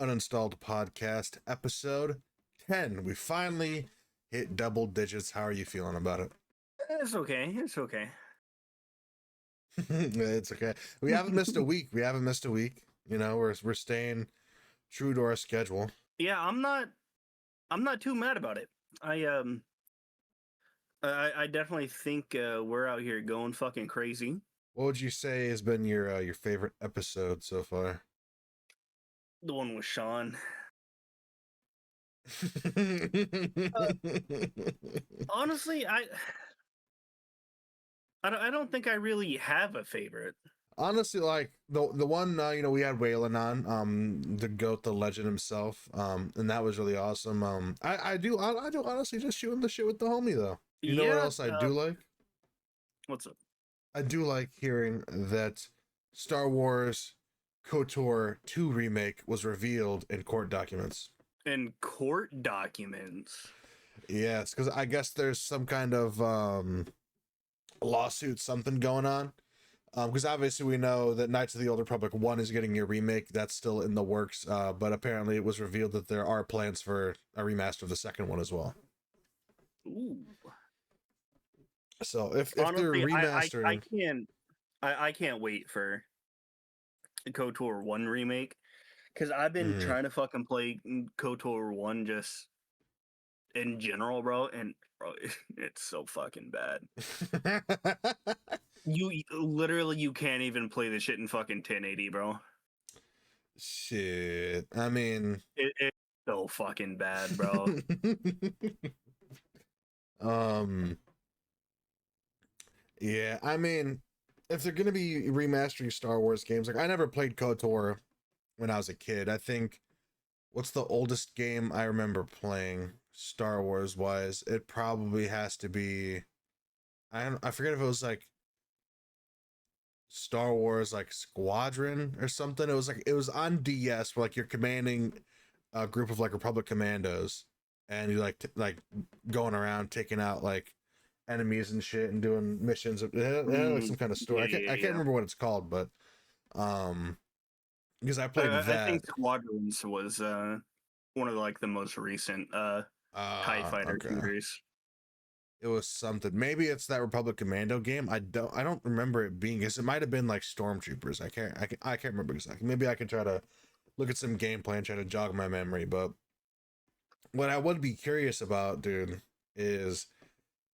Uninstalled podcast, episode 10. We finally hit double digits. How are you feeling about it? It's okay. It's okay. It's okay. We haven't missed a week. You know, we're staying true to our schedule. Yeah, I'm not too mad about it. I definitely think we're out here going fucking crazy. What would you say has been your favorite episode so far? The one with Sean. Honestly, I don't think I really have a favorite. Honestly, like the one we had Waylon on, the goat, the legend himself, and that was really awesome. I do honestly just shooting the shit with the homie though. You know what Yeah. else I do like? What's up? I do like hearing that Star Wars KOTOR 2 remake was revealed in court documents. In court documents. Yes, because I guess there's some kind of lawsuit, something going on. Because obviously we know that Knights of the Old Republic 1 is getting a remake. That's still in the works. But apparently it was revealed that there are plans for a remaster of the second one as well. Ooh. So if Honestly, they're remastering, I can't wait for the KOTOR 1 remake. Because I've been trying to fucking play KOTOR 1 just in general, bro, and bro, it's so fucking bad. You can't even play this shit in fucking 1080, bro. shit. I mean, It's so fucking bad, bro. Yeah, I mean, if they're gonna be remastering Star Wars games, like I never played KOTOR when I was a kid. I think what's the oldest game I remember playing Star Wars wise? It probably has to be I forget if it was like Star Wars like Squadron or something. It was on DS where like you're commanding a group of like Republic commandos and you like going around taking out like enemies and shit and doing missions. It had like some kind of story. I can't remember what it's called, but because I played I that. think Squadrons was one of like the most recent TIE fighter Okay. shooters. It was something. Maybe it's that Republic Commando game. I don't remember it being. Because it might have been like Stormtroopers. I can't remember exactly. Maybe I can try to look at some gameplay and try to jog my memory. But what I would be curious about, dude, is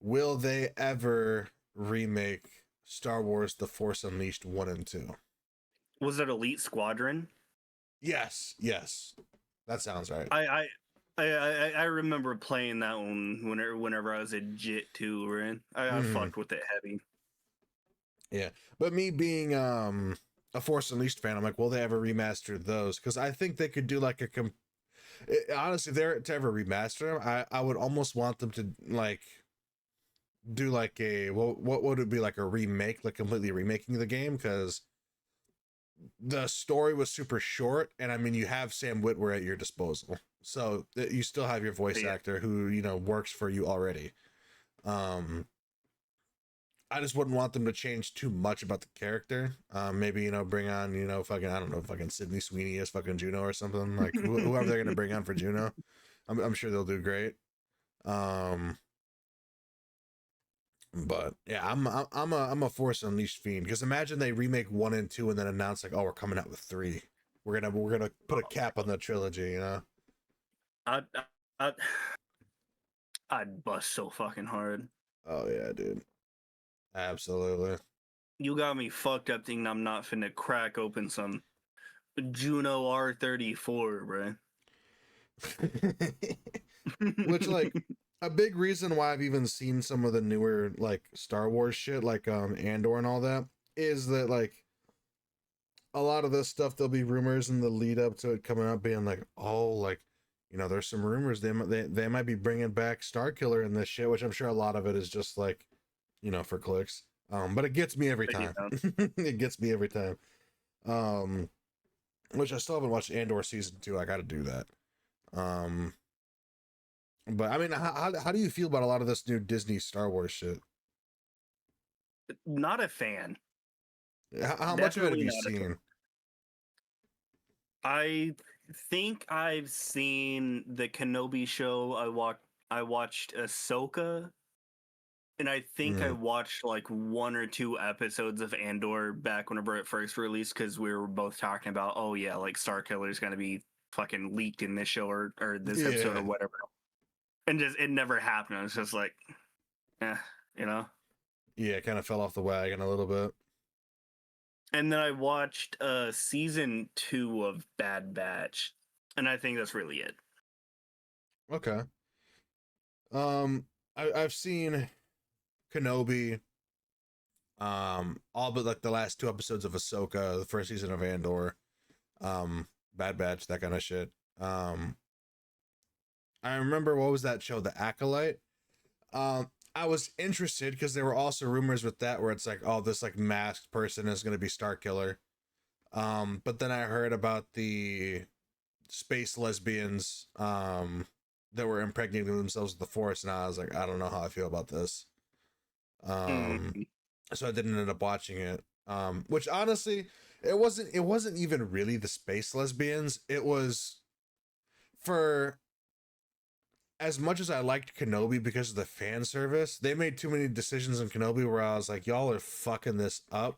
will they ever remake Star Wars: The Force Unleashed 1 and 2? Was it Elite Squadron? Yes, that sounds right. I remember playing that one whenever I was a JIT too, right? I fucked with it heavy. Yeah, but me being a Force Unleashed fan, I'm like, will they ever remaster those? Because I think they could do like honestly, if they're to ever remaster them, I would almost want them to like do like a what would it be, like a remake, like completely remaking the game, because the story was super short, and I mean you have Sam Witwer at your disposal, so you still have your voice actor who works for you already. I just wouldn't want them to change too much about the character. Maybe bring on fucking, I don't know, fucking Sydney Sweeney as fucking Juno or something, like whoever they're gonna bring on for Juno. I'm sure they'll do great. But yeah, I'm a Force Unleashed fiend, because imagine they remake 1 and 2 and then announce like, oh, we're coming out with 3. We're gonna put a cap on the trilogy, I'd bust so fucking hard. Oh yeah, dude. Absolutely. You got me fucked up thinking I'm not finna crack open some Juno R34, bro. Which, like, a big reason why I've even seen some of the newer like Star Wars shit, like Andor and all that, is that like a lot of this stuff, there'll be rumors in the lead up to it coming out being like, oh, like, there's some rumors they might be bringing back Starkiller in this shit, which I'm sure a lot of it is just like, for clicks. But it gets me every time. It gets me every time. Which I still haven't watched Andor season 2. I got to do that. But I mean, how do you feel about a lot of this new Disney Star Wars shit? Not a fan. How much of it have you seen? think I've seen the Kenobi show. I watched Ahsoka, and I think I Mm, watched like one or two episodes of Andor back whenever it first released because we were both talking about, oh yeah, like Star Killer's gonna be fucking leaked in this show or this episode or yeah, whatever. And just it never happened. It's just like, eh, you know. yeah, kind of fell off the wagon a little bit. And then I watched season 2 of Bad Batch, and I think that's really it. Okay. I've seen Kenobi, all but like the last two episodes of Ahsoka, the first season of Andor, Bad Batch, that kind of shit. Um, I remember, what was that show, The Acolyte? I was interested because there were also rumors with that where it's like, oh, this like masked person is going to be Star Killer. But then I heard about the space lesbians that were impregnating themselves with the Force, and I was like, I don't know how I feel about this. Um, Mm. so I didn't end up watching it. Which honestly, it wasn't even really the space lesbians. It was, for as much as I liked Kenobi because of the fan service, they made too many decisions in Kenobi where I was like, y'all are fucking this up.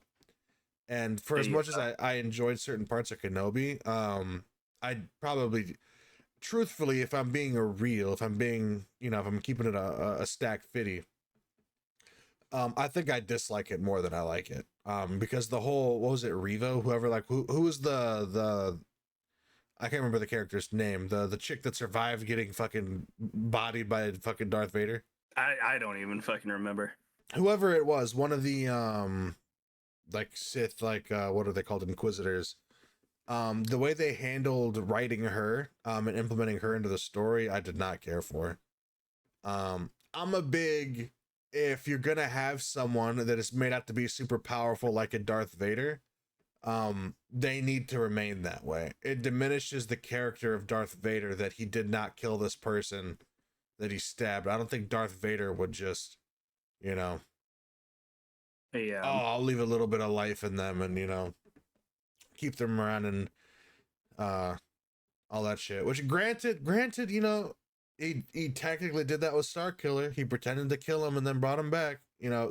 And for as Yeah. much as I enjoyed certain parts of Kenobi, I'd probably, truthfully, if I'm being if I'm being, if I'm keeping it a stack fitty, I think I dislike it more than I like it. Because the whole, what was it, Revo, whoever, like, who was the I can't remember the character's name, the chick that survived getting fucking bodied by fucking Darth Vader. I don't even fucking remember. Whoever it was, one of the like Sith, like what are they called, Inquisitors. The way they handled writing her and implementing her into the story, I did not care for. I'm a big, if you're gonna have someone that is made out to be super powerful like a Darth Vader, they need to remain that way. It diminishes the character of Darth Vader that he did not kill this person that he stabbed. I don't think Darth Vader would just, you know, oh, Yeah. I'll leave a little bit of life in them and, keep them around and uh all that shit. Which granted, he technically did that with Star Killer. He pretended to kill him and then brought him back,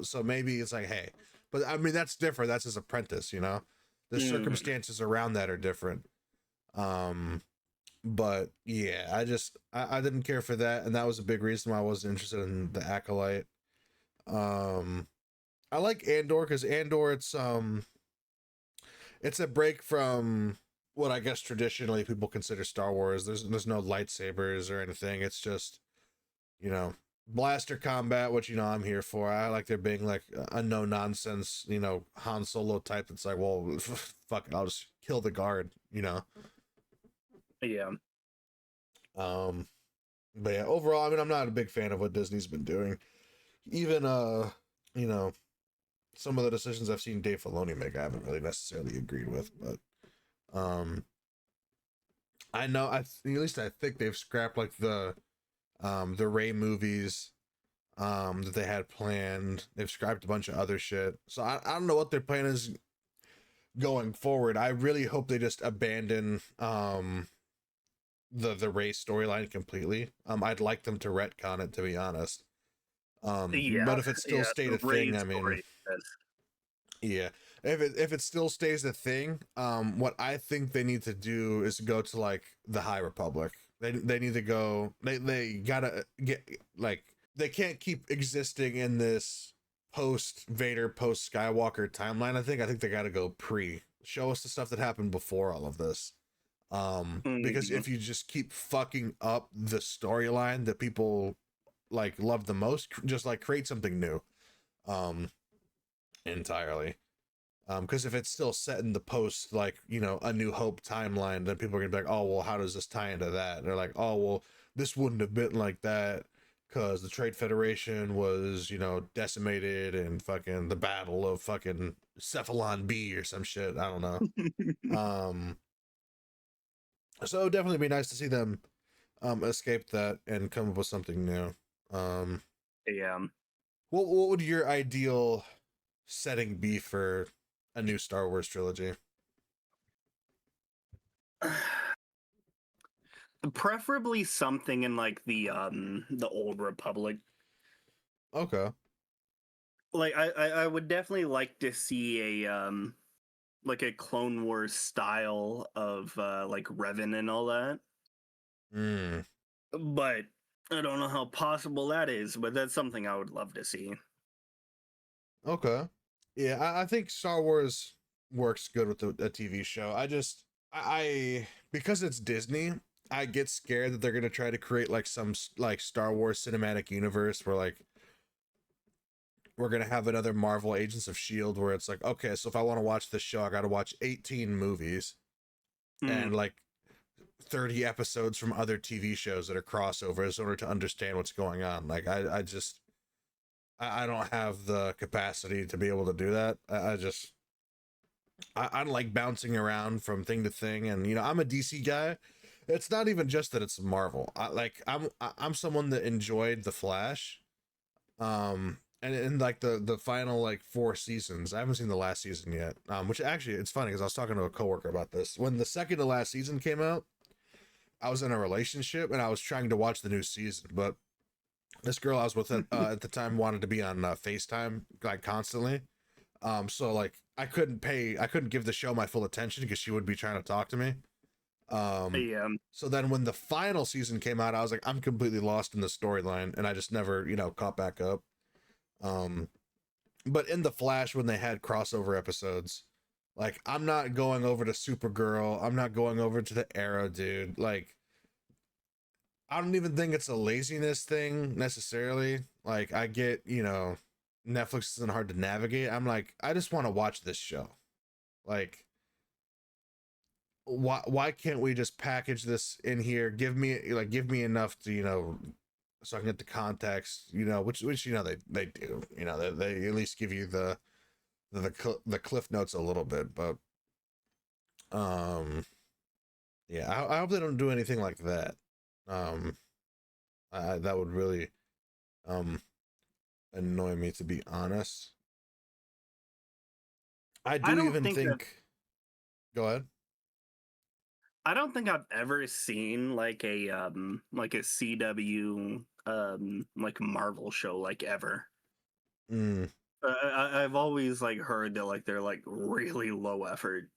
so maybe it's like, hey, but I mean that's different. That's his apprentice, The Mm. circumstances around that are different. Um but yeah, I didn't care for that, and that was a big reason why I wasn't interested in the Acolyte. Um I like Andor because Andor, it's a break from what I guess traditionally people consider Star Wars. There's no lightsabers or anything. It's just, you know, blaster combat, which I'm here for. I like there being like a no nonsense, Han Solo type that's like, well, fuck it, I'll just kill the guard. Yeah. Um but yeah, overall, I mean, I'm not a big fan of what Disney's been doing. Even you know, some of the decisions I've seen Dave Filoni make, I haven't really necessarily agreed with, but um I know, at least I think they've scrapped like the Ray movies that they had planned. They've scrapped a bunch of other shit. So I don't know what their plan is going forward. I really hope they just abandon the Ray storyline completely. I'd like them to retcon it, to be honest. Yeah. But if it still Yeah. stayed The a thing, raid I mean, story. That's, yeah. If it still stays a thing, what I think they need to do is go to like the High Republic. They need to go. They gotta get, like, they can't keep existing in this post Vader, post Skywalker timeline. I think they gotta go pre. Show us the stuff that happened before all of this. Because mm. if you just keep fucking up the storyline that people like love the most, just like create something new. Um, entirely. Because if it's still set in the post, like, A New Hope timeline, then people are gonna be like, oh, well, how does this tie into that? And they're like, oh, well, this wouldn't have been like that because the Trade Federation was, decimated and fucking the Battle of fucking Cephalon B or some shit. I don't know. Um, so it would definitely be nice to see them escape that and come up with something new. Um, Yeah. what would your ideal setting be for a new Star Wars trilogy? Preferably something in like the old Republic. Okay. Like I would definitely like to see a like a Clone Wars style of like Revan and all that. Mm, But I don't know how possible that is, but that's something I would love to see. okay. Yeah, I think Star Wars works good with a TV show. I because it's Disney, I get scared that they're gonna try to create like some like Star Wars cinematic universe where like we're gonna have another Marvel Agents of Shield where it's like, okay, so if I want to watch this show, I got to watch 18 movies Mm, and like 30 episodes from other TV shows that are crossovers in order to understand what's going on. Like I just I don't have the capacity to be able to do that. I don't like bouncing around from thing to thing, and you know I'm a DC guy. It's not even just that it's Marvel. I'm someone that enjoyed the Flash, and in like the final like 4 seasons. I haven't seen the last season yet. Which actually it's funny because I was talking to a coworker about this when the second to last season came out. I was in a relationship and I was trying to watch the new season, but this girl I was with at the time wanted to be on FaceTime like constantly. So like I couldn't give the show my full attention because she would be trying to talk to me. Um, yeah, so then when the final season came out, I was like, I'm completely lost in the storyline, and I just never, you know, caught back up. Um, but in the Flash, when they had crossover episodes, like I'm not going over to Supergirl, I'm not going over to the Arrow, dude. Like I don't even think it's a laziness thing necessarily. Like I get, you know, Netflix isn't hard to navigate. I'm like, I just want to watch this show. Like, why can't we just package this in here? Give me enough to, you know, so I can get the context, you know, which you know they do. You know, they at least give you the cliff notes a little bit, but um yeah, I hope they don't do anything like that. Um that would really um annoy me, to be honest. I I do don't even think that think. Go ahead. I don't think I've ever seen like a CW like Marvel show like ever. Mm. I've always like heard that like they're like really low effort.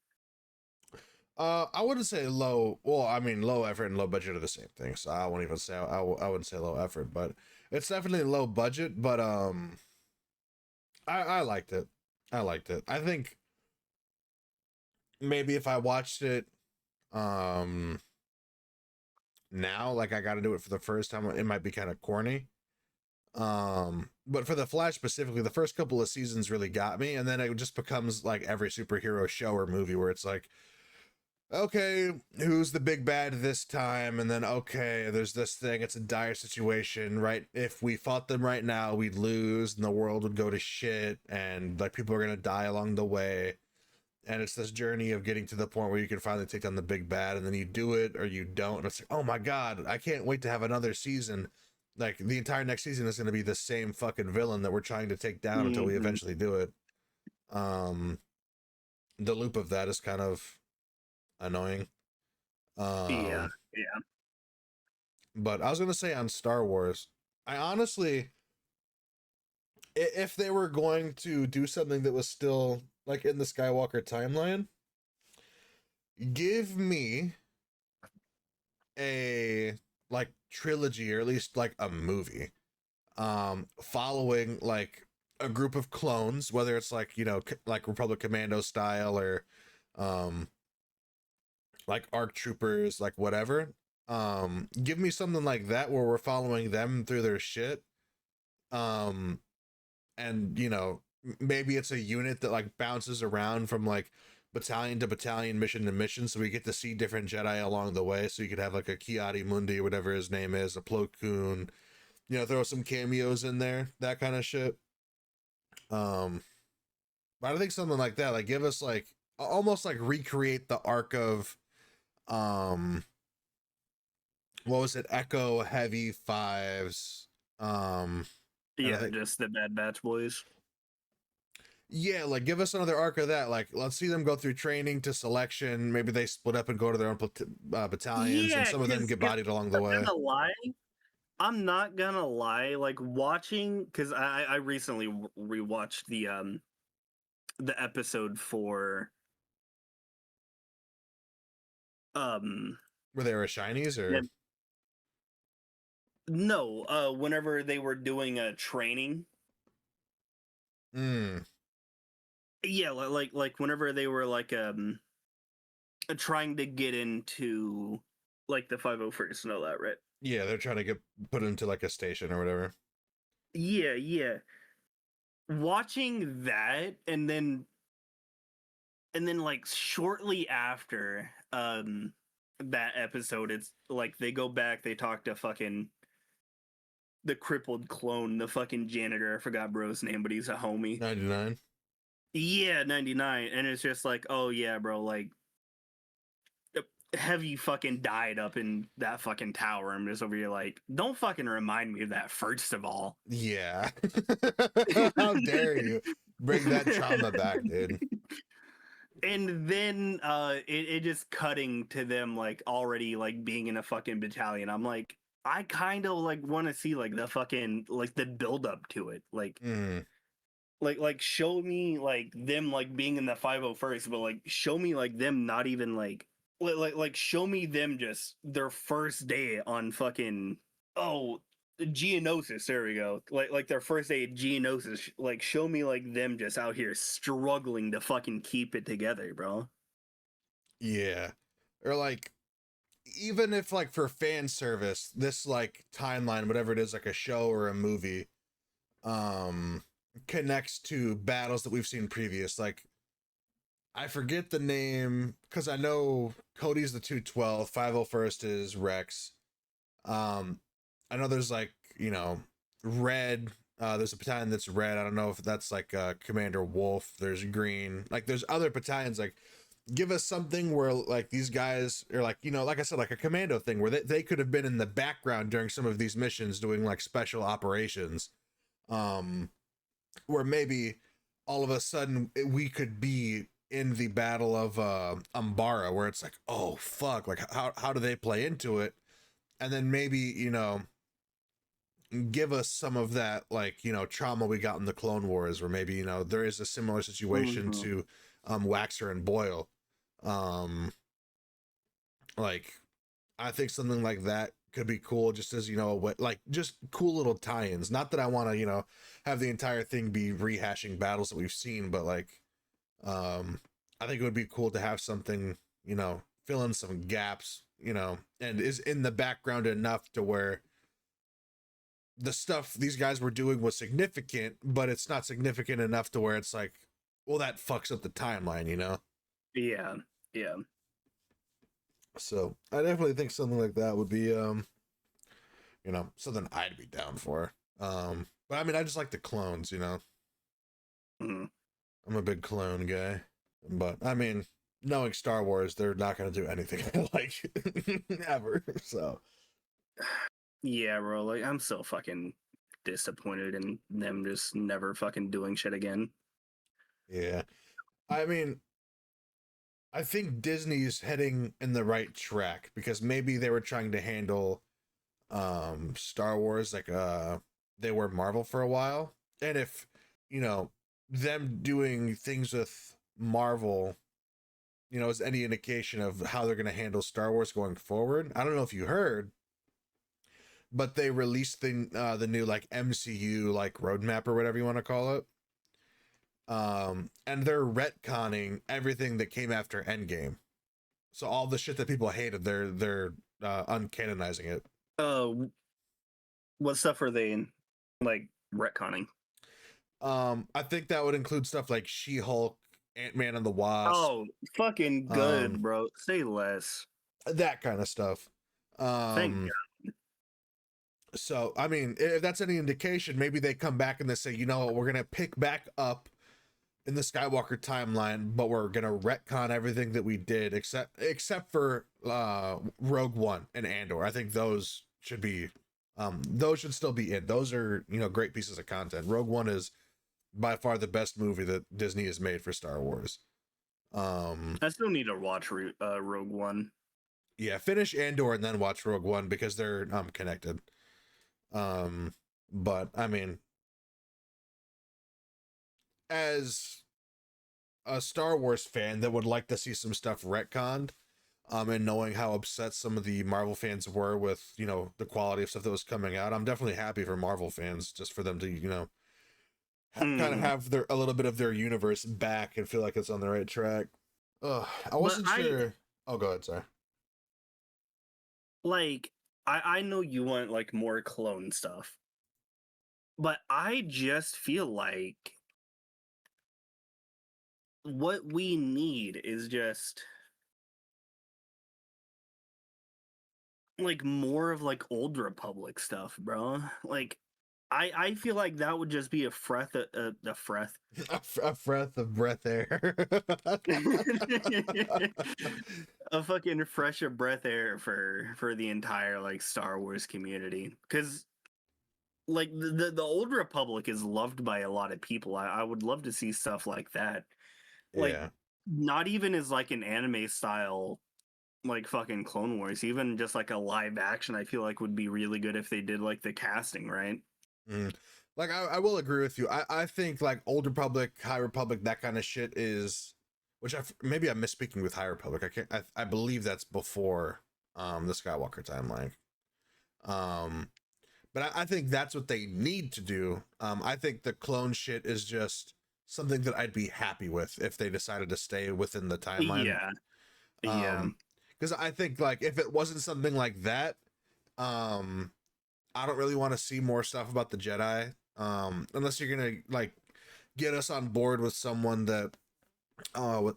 I wouldn't say low. Well, I mean, low effort and low budget are the same thing. So I won't even say I wouldn't say low effort, but it's definitely low budget. But I liked it. I liked it. I think maybe if I watched it um now, like I got to do it for the first time, it might be kind of corny. But for the Flash specifically, the first couple of seasons really got me, and then it just becomes like every superhero show or movie where it's like, okay, who's the big bad this time? And then, okay, there's this thing. It's a dire situation, right? If we fought them right now, we'd lose and the world would go to shit and like people are going to die along the way. And it's this journey of getting to the point where you can finally take down the big bad and then you do it or you don't. And it's like, oh my God, I can't wait to have another season. Like the entire next season is going to be the same fucking villain that we're trying to take down until we Hmm. eventually do it. Um, the loop of that is kind of annoying. Yeah, Um, yeah. But I was gonna say on Star Wars, I honestly, if they were going to do something that was still like in the Skywalker timeline, give me a like trilogy or at least like a movie, following like a group of clones, whether it's like you know like Republic Commando style or, um, like ARC troopers, like whatever. Give me something like that where we're following them through their shit. Um, and you know maybe it's a unit that like bounces around from like battalion to battalion, mission to mission, so we get to see different Jedi along the way, so you could have like a Kiadi Mundi or whatever his name is, a Plo Koon, you know, throw some cameos in there, that kind of shit. um but I think something like that, like give us like almost like recreate the arc of um what was it, Echo Heavy Fives, um and I Yeah, think just the Bad Batch Boys. Yeah, like give us another arc of that. Like, let's see them go through training to selection. Maybe they split up and go to their own battalions, and Yeah, some of them get bodied along the I'm way. not gonna lie. I'm not gonna lie. Like watching, because I recently rewatched the episode for um Were they were shinies yeah, or? no, whenever they were doing a training. Mm, Yeah, like whenever they were like trying to get into like the 501st and all that, right? yeah, they're trying to get put into like a station or whatever. Yeah, yeah. Watching that and then like shortly after that episode, it's like they go back, they talk to fucking the crippled clone, the fucking janitor. I forgot bro's name, but he's a homie. 99. Yeah, 99. And it's just like, oh yeah, bro, like have you fucking died up in that fucking tower? I'm just over here like, don't fucking remind me of that first of all. Yeah. How dare you bring that trauma back, dude? And then it just cutting to them like already like being in a fucking battalion. I'm like, I kind of like want to see like the fucking like the build up to it. Mm, Like show me like them like being in the 501st, but like show me like them not even like show me them just their first day on fucking oh Geonosis. There we go. Like their first day at Geonosis. Like show me like them just out here struggling to fucking keep it together, bro. yeah. Or like, even if like for fan service, this like timeline, whatever it is, like a show or a movie, um, connects to battles that we've seen previous. Like, I forget the name because I know Cody's the 212, 501st is Rex. Um, I know there's like, red. There's a battalion that's red. I don't know if that's like Commander Wolf. There's green. Like there's other battalions. Like give us something where like these guys are like, like I said, like a commando thing where they could have been in the background during some of these missions doing like special operations. Um, where maybe all of a sudden we could be in the battle of Umbara where it's like, oh fuck, like how do they play into it? And then maybe, give us some of that like, trauma we got in the Clone Wars where maybe, there is a similar situation Mm-hmm. to Waxer and Boyle. Um like I think something like that could be cool just as, what like just cool little tie-ins. Not that I want to, have the entire thing be rehashing battles that we've seen, but like I think it would be cool to have something, fill in some gaps, and is in the background enough to where the stuff these guys were doing was significant, but it's not significant enough to where it's like, well, that fucks up the timeline. Yeah, yeah. So I definitely think something like that would be, something I'd be down for. But I mean, I just like the clones. Mm. I'm a big clone guy, but I mean, knowing Star Wars, they're not going to do anything I like ever. So Yeah, bro. Like I'm so fucking disappointed in them just never fucking doing shit again. yeah, I mean, I think Disney's heading in the right track because maybe they were trying to handle Star Wars like they were Marvel for a while. And if, you know, them doing things with Marvel, is any indication of how they're going to handle Star Wars going forward. I don't know if you heard, but they released the new like MCU like roadmap or whatever you want to call it. And they're retconning everything that came after Endgame. So all the shit that people hated, they're uncanonizing it. Uh, what stuff are they in? Like retconning? I think that would include stuff like She-Hulk, Ant-Man and the Wasp, Oh, fucking good, um, bro. Say less. that kind of stuff. Thank Um, God. so I mean, if that's any indication, maybe they come back and they say, you know what, we're gonna pick back up in the Skywalker timeline, but we're gonna retcon everything that we did except for Rogue One and Andor. I think those should still be in. Those are, great pieces of content. Rogue One is by far the best movie that Disney has made for Star Wars. I still need to watch Rogue One. Yeah, finish Andor and then watch Rogue One because they're connected. But I mean, as a Star Wars fan that would like to see some stuff retconned, and knowing how upset some of the Marvel fans were with, you know, the quality of stuff that was coming out, I'm definitely happy for Marvel fans just for them to, you know, kind of Mm. have their a little bit of their universe back and feel like it's on the right track. I But wasn't sure. Oh, go ahead, sorry. like I know you want like more clone stuff, but I just feel like what we need is just like more of like old Republic stuff, bro. Like I feel like that would just be a breath. A breath of breath air. A fucking fresh of breath air for the entire like Star Wars community, because like the old Republic is loved by a lot of people. I would love to see stuff like that, like Yeah. not even as like an anime style like fucking Clone Wars, even just like a live action. I feel like would be really good if they did like the casting right. Mm. Like I will agree with you. I think like Old Republic, High Republic, that kind of shit is, which maybe I'm misspeaking with High Republic. I believe that's before the Skywalker timeline. Um, but I think that's what they need to do. I think the clone shit is just something that I'd be happy with if they decided to stay within the timeline. Yeah, yeah. Um, because I think like if it wasn't something like that, um, I don't really want to see more stuff about the Jedi. Unless you're gonna like get us on board with someone that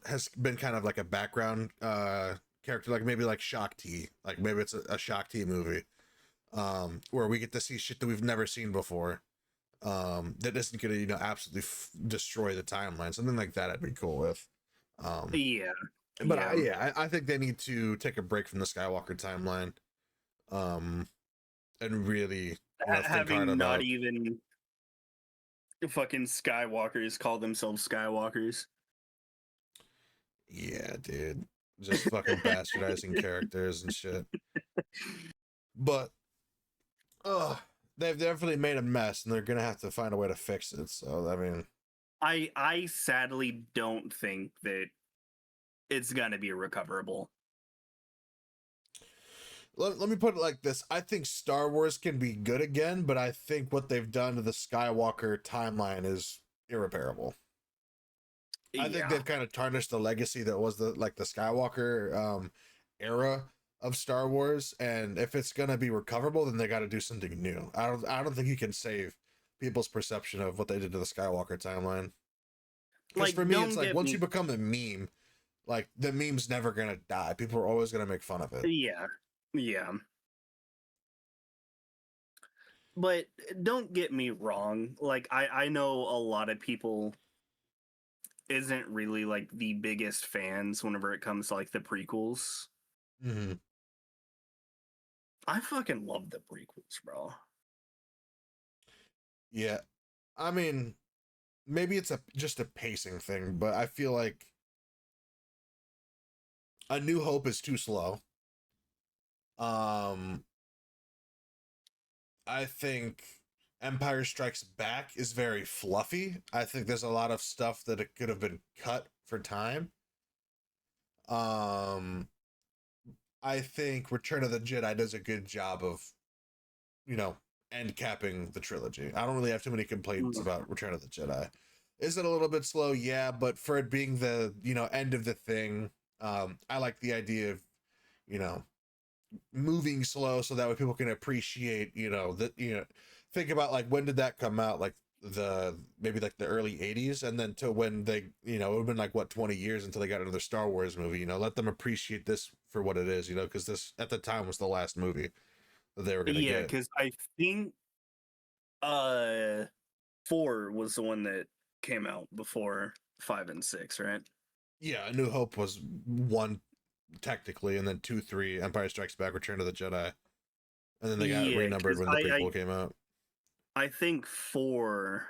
has been kind of like a background character, like maybe like Shock T, like maybe it's a Shock T movie, where we get to see shit that we've never seen before. That isn't gonna, you know, absolutely destroy the timeline. Something like that I'd be cool with. Um, Yeah, but yeah. I think they need to take a break from the Skywalker timeline. Um, and really, you know, think hard Having not about. even fucking Skywalkers call themselves Skywalkers. Yeah, dude. Just fucking bastardizing characters and shit. But they've definitely made a mess and they're gonna have to find a way to fix it. So I mean, I sadly don't think that it's gonna be recoverable. let me put it like this. I think Star Wars can be good again, but I think what they've done to the Skywalker timeline is irreparable. I think Yeah. they've kind of tarnished the legacy that was the like the Skywalker era of Star Wars, and if it's gonna be recoverable, then they got to do something new. I don't think you can save people's perception of what they did to the Skywalker timeline. Because for Like, me, it's don't like get once you me. become a meme, like the meme's never gonna die. People are always gonna make fun of it. Yeah. Yeah. But don't get me wrong. Like, I know a lot of people isn't really like the biggest fans whenever it comes to like the prequels. Mm-hmm. I fucking love the prequels, bro. Yeah, I mean, maybe it's a just a pacing thing, but I feel like A New Hope is too slow. Um, I think Empire Strikes Back is very fluffy. I think there's a lot of stuff that it could have been cut for time. Um, I think Return of the Jedi does a good job of, you know, end capping the trilogy. I don't really have too many complaints Mm. about Return of the Jedi. Is it a little bit slow? Yeah, but for it being the, you know, end of the thing, I like the idea of, you know, moving slow so that way people can appreciate, you know, that, you know, think about like when did that come out, like the maybe like the early 80s, and then to when they, you know, it would have been like what 20 years until they got another Star Wars movie, you know, let them appreciate this for what it is, you know, because this at the time was the last movie that they were going to Yeah, get. because I think uh 4 was the one that came out before 5 and 6, right? Yeah, A New Hope was one technically, and then 2, 3, Empire Strikes Back, Return of the Jedi, and then they got Yeah, renumbered because when the prequel came out. I think 4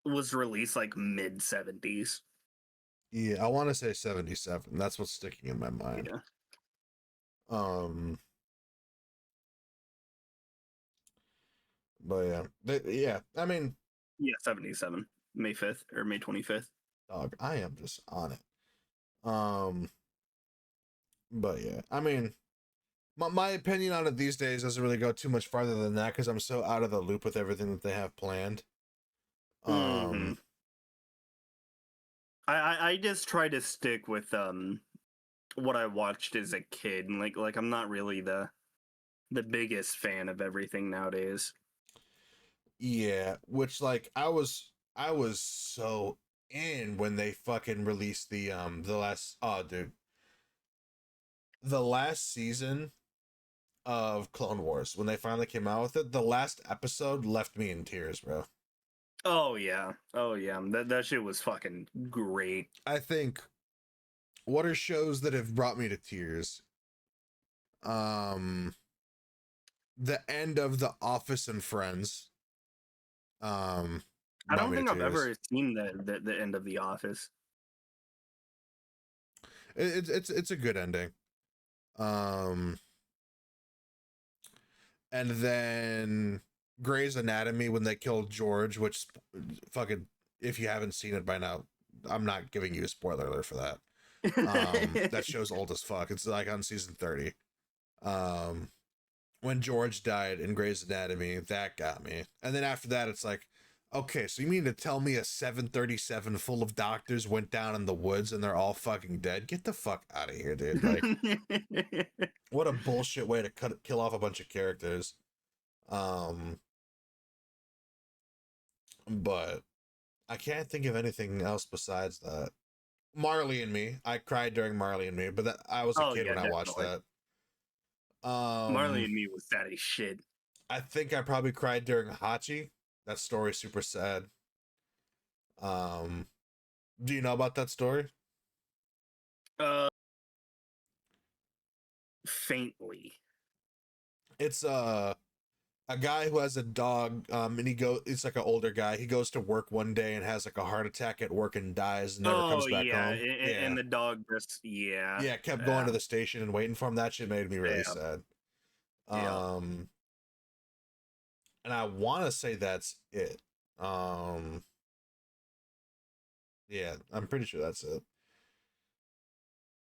was released like mid 70s. Yeah, I want to say 77. That's what's sticking in my mind. Yeah. Um, but yeah, yeah. I mean, Yeah, 77. May 5th or May 25th. dog, I am just on it. But yeah, I mean, my opinion on it these days doesn't really go too much farther than that because I'm so out of the loop with everything that they have planned. Mm-hmm. I just try to stick with what I watched as a kid, and like I'm not really the biggest fan of everything nowadays. Yeah, which like I was so in when they fucking released the last oh dude the last season of Clone Wars when they finally came out with it. The last episode left me in tears, bro. Oh yeah, oh yeah, that shit was fucking great. I think what are shows that have brought me to tears? Um, the end of The Office and Friends. I Brought don't me to think I've tears. ever seen the end of The Office. It's a good ending. Um, and then Grey's Anatomy when they killed George, which fucking if you haven't seen it by now, I'm not giving you a spoiler alert for that. That show's old as fuck. It's like on season 30. Um, when George died in Grey's Anatomy, that got me. And then after that, it's like, okay, so you mean to tell me a 737 full of doctors went down in the woods and they're all fucking dead? Get the fuck out of here, dude. Like, what a bullshit way to kill off a bunch of characters. Um, but I can't think of anything else besides that. Marley and Me. I cried during Marley and Me, but I was a Oh kid yeah, when I watched definitely. that. Marley and Me was sad as shit. I think I probably cried during Hachi. That story's super sad. Um, do you know about that story? Uh, faintly. It's a guy who has a dog, and it's like an older guy. He goes to work one day and has like a heart attack at work and dies and never Oh comes back yeah, home. Yeah. and the dog just yeah, Yeah, kept going yeah, to the station and waiting for him. That shit made me really yeah, sad. yeah. Um, and I want to say that's it. Um, yeah, I'm pretty sure that's it.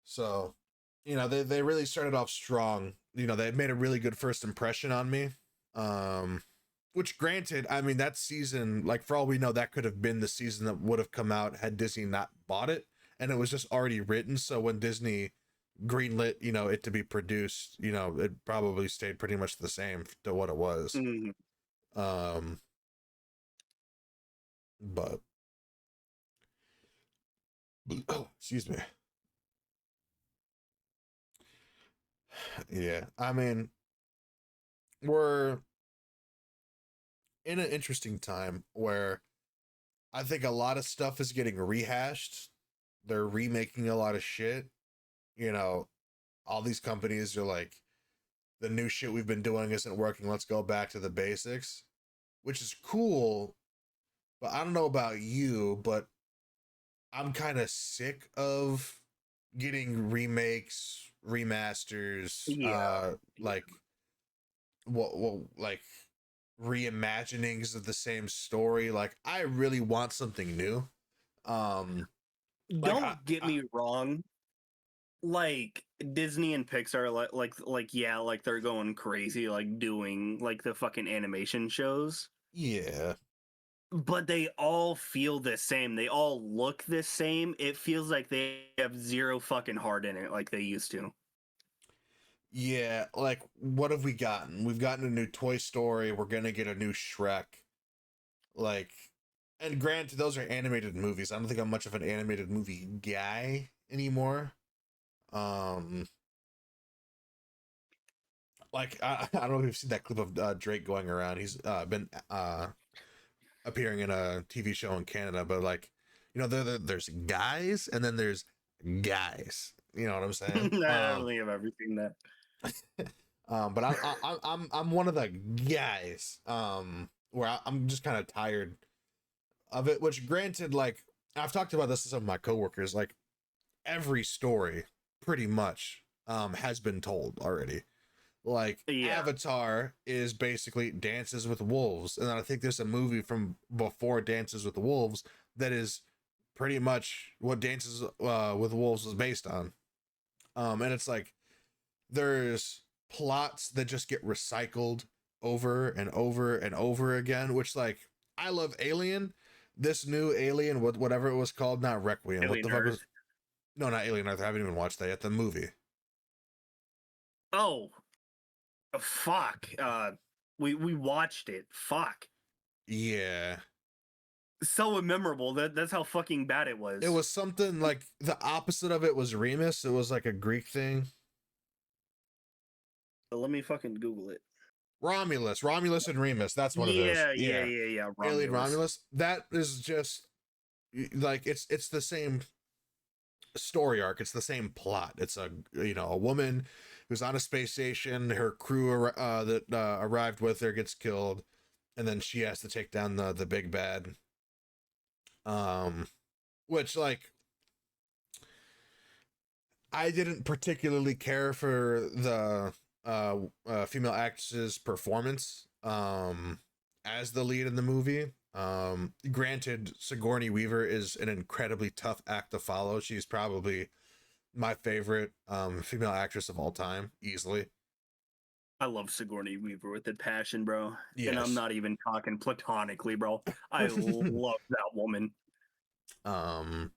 So, they really started off strong. They made a really good first impression on me. Um, which granted, I mean that season, like for all we know, that could have been the season that would have come out had Disney not bought it, and it was just already written. So when Disney greenlit, it to be produced, it probably stayed pretty much the same to what it was. Mm-hmm. Um, but excuse me. Yeah, I mean, we're in an interesting time where I think a lot of stuff is getting rehashed. They're remaking a lot of shit. You know, all these companies are like, the new shit we've been doing isn't working. Let's go back to the basics, which is cool. But I don't know about you, but I'm kind of sick of getting remakes, remasters, Yeah, like what like reimaginings of the same story. Like I really want something new. Um like don't get me wrong. Like Disney and Pixar, like yeah, like they're going crazy, like doing like the fucking animation shows. yeah. But they all feel the same. They all look the same. It feels like they have zero fucking heart in it, like they used to. Yeah, like what have we gotten? We've gotten a new Toy Story, we're gonna get a new Shrek. Like, and granted, those are animated movies. I don't think I'm much of an animated movie guy anymore. Um, like I don't know if you've seen that clip of Drake going around. He's been appearing in a TV show in Canada, but like, there's guys and then there's guys. You know what I'm saying? I don't think I've ever seen that. But I'm one of the guys. Where I'm just kind of tired of it, which granted, like I've talked about this to some of my coworkers, like every story pretty much has been told already. Like Yeah. Avatar is basically Dances with Wolves, and then I think there's a movie from before Dances with Wolves that is pretty much what Dances with Wolves was based on. And it's like there's plots that just get recycled over and over and over again, which like I love Alien. This new Alien, whatever it was called, not Requiem. What Alien the fuck was? Earth. No, not Alien Earth. I haven't even watched that yet. The movie. Oh, fuck. We watched it. Fuck. Yeah, So memorable. That's how fucking bad it was. it was something like the opposite of it was Remus. It was like a Greek thing. Let me fucking Google it. Romulus and Remus. That's what it is. Yeah, Yeah. Alien Romulus. Romulus. That is just like it's the same story arc. It's the same plot. It's a woman who's on a space station. Her crew that arrived with her gets killed, and then she has to take down the big bad. Which like I didn't particularly care for the female actress's performance as the lead in the movie. Granted, Sigourney Weaver is an incredibly tough act to follow. She's probably my favorite female actress of all time, easily. I love Sigourney Weaver with a passion, bro. And I'm Yes. not even talking platonically, bro. I love that woman. um.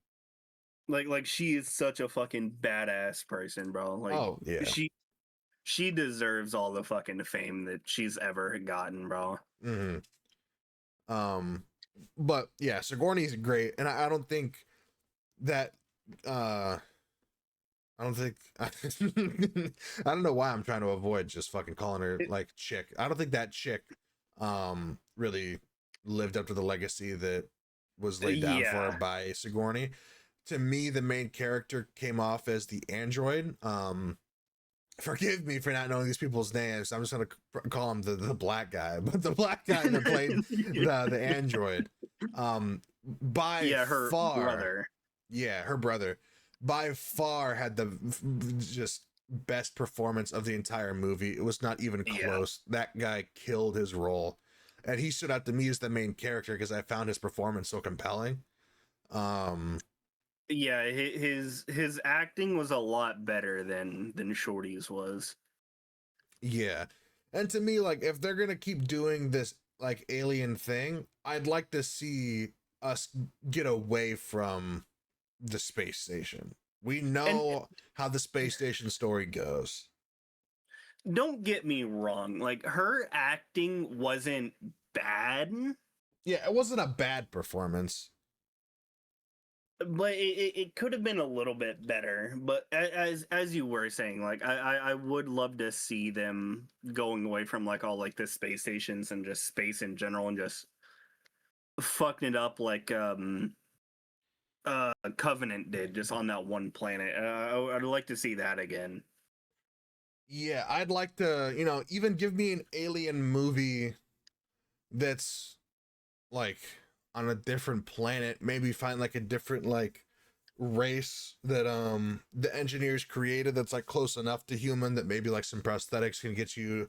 Like she is such a fucking badass person, bro. Like Oh yeah. she deserves all the fucking fame that she's ever gotten, bro. Hmm. Um. But yeah, Sigourney's great, and I don't think that. I don't think I don't know why I'm trying to avoid just fucking calling her like chick. I don't think that chick really lived up to the legacy that was laid down for her Yeah. by Sigourney. To me, the main character came off as the android. Forgive me for not knowing these people's names. I'm just gonna call him the black guy, but the black guy that played the android. By Yeah, her far, brother. yeah, her brother by far had the just best performance of the entire movie. It was not even Yeah. close. That guy killed his role, and he stood out to me as the main character because I found his performance so compelling. Um, Yeah, his acting was a lot better than Shorty's was. yeah, and to me, like if they're gonna keep doing this like alien thing, I'd like to see us get away from the space station. We And know how the space station story goes. don't get me wrong, like her acting wasn't bad, Yeah, it wasn't a bad performance. but it could have been a little bit better. But as you were saying, like I would love to see them going away from like all like the space stations and just space in general and just fucking it up like Covenant did just on that one planet. I'd like to see that again. Yeah, I'd like to, even give me an alien movie that's like on a different planet, maybe find like a different like race that the engineers created that's like close enough to human that maybe like some prosthetics can get you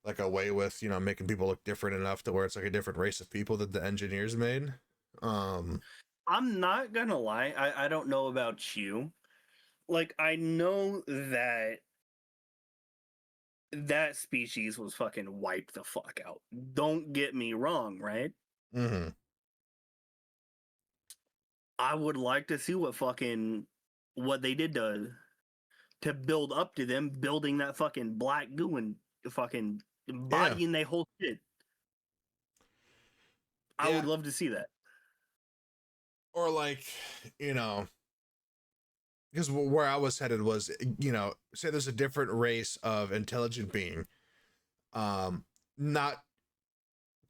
like away with, making people look different enough to where it's like a different race of people that the engineers made. Um I'm not gonna lie, I don't know about you. Like I know that species was fucking wiped the fuck out. Don't get me wrong, right? mhm. I would like to see what they did to build up to them building that fucking black goo and fucking Yeah. embodying their whole shit. I Yeah, would love to see that. or like, because where I was headed was, say there's a different race of intelligent being, not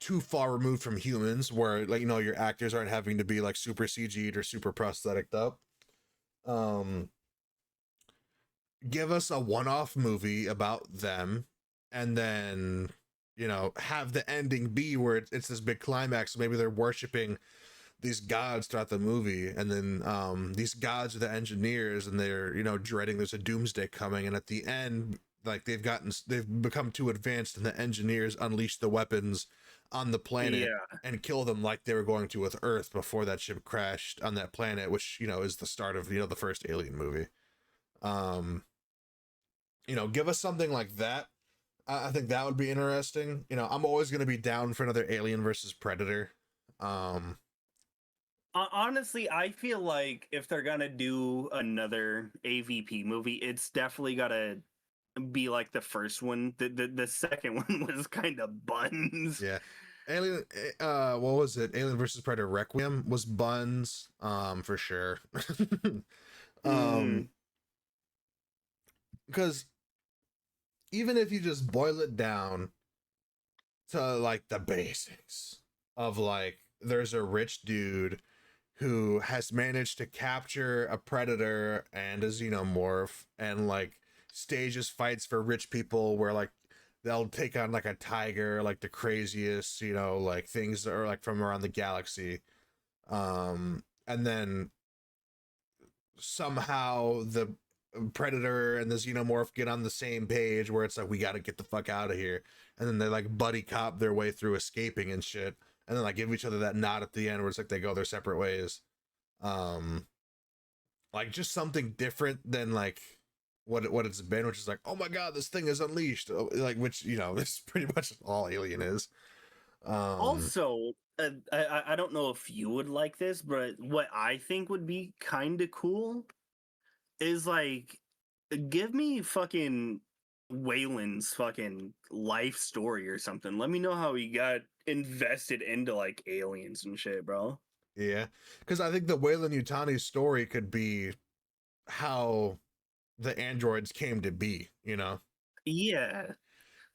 too far removed from humans, where like your actors aren't having to be like super CG'd or super prosthetic up. Um, give us a one-off movie about them, and then have the ending be where it's this big climax. Maybe they're worshiping these gods throughout the movie, and then these gods are the engineers, and they're, you know, dreading there's a doomsday coming, and at the end, like they've become too advanced, and the engineers unleash the weapons on the planet Yeah. and kill them like they were going to with Earth before that ship crashed on that planet, which, you know, is the start of, you know, the first Alien movie. Um, you know, give us something like that. I think that would be interesting. You know, I'm always going to be down for another Alien versus Predator. Um, Honestly, I feel like if they're gonna do another AVP movie, it's definitely gotta be like the first one. The second one was kind of buns. yeah. Alien, what was it? Alien versus Predator Requiem was buns, for sure. Mm, um, because even if you just boil it down to like the basics of like, there's a rich dude who has managed to capture a predator and a xenomorph, and like stages fights for rich people where like they'll take on like a tiger, like the craziest, you know, like things that are like from around the galaxy. And then somehow the predator and the xenomorph get on the same page where it's like, we got to get the fuck out of here, and then they like buddy cop their way through escaping and shit, and then like give each other that nod at the end where it's like they go their separate ways. um like just something different than like what it's been, which is like, oh my god, this thing is unleashed, like, which, you know, this is pretty much all Alien is. um Also, I don't know if you would like this, but what I think would be kind of cool is like, give me fucking Waylon's fucking life story or something. Let me know how he got invested into like aliens and shit, bro. yeah, because I think the Weyland Yutani story could be how the androids came to be, you know, Yeah.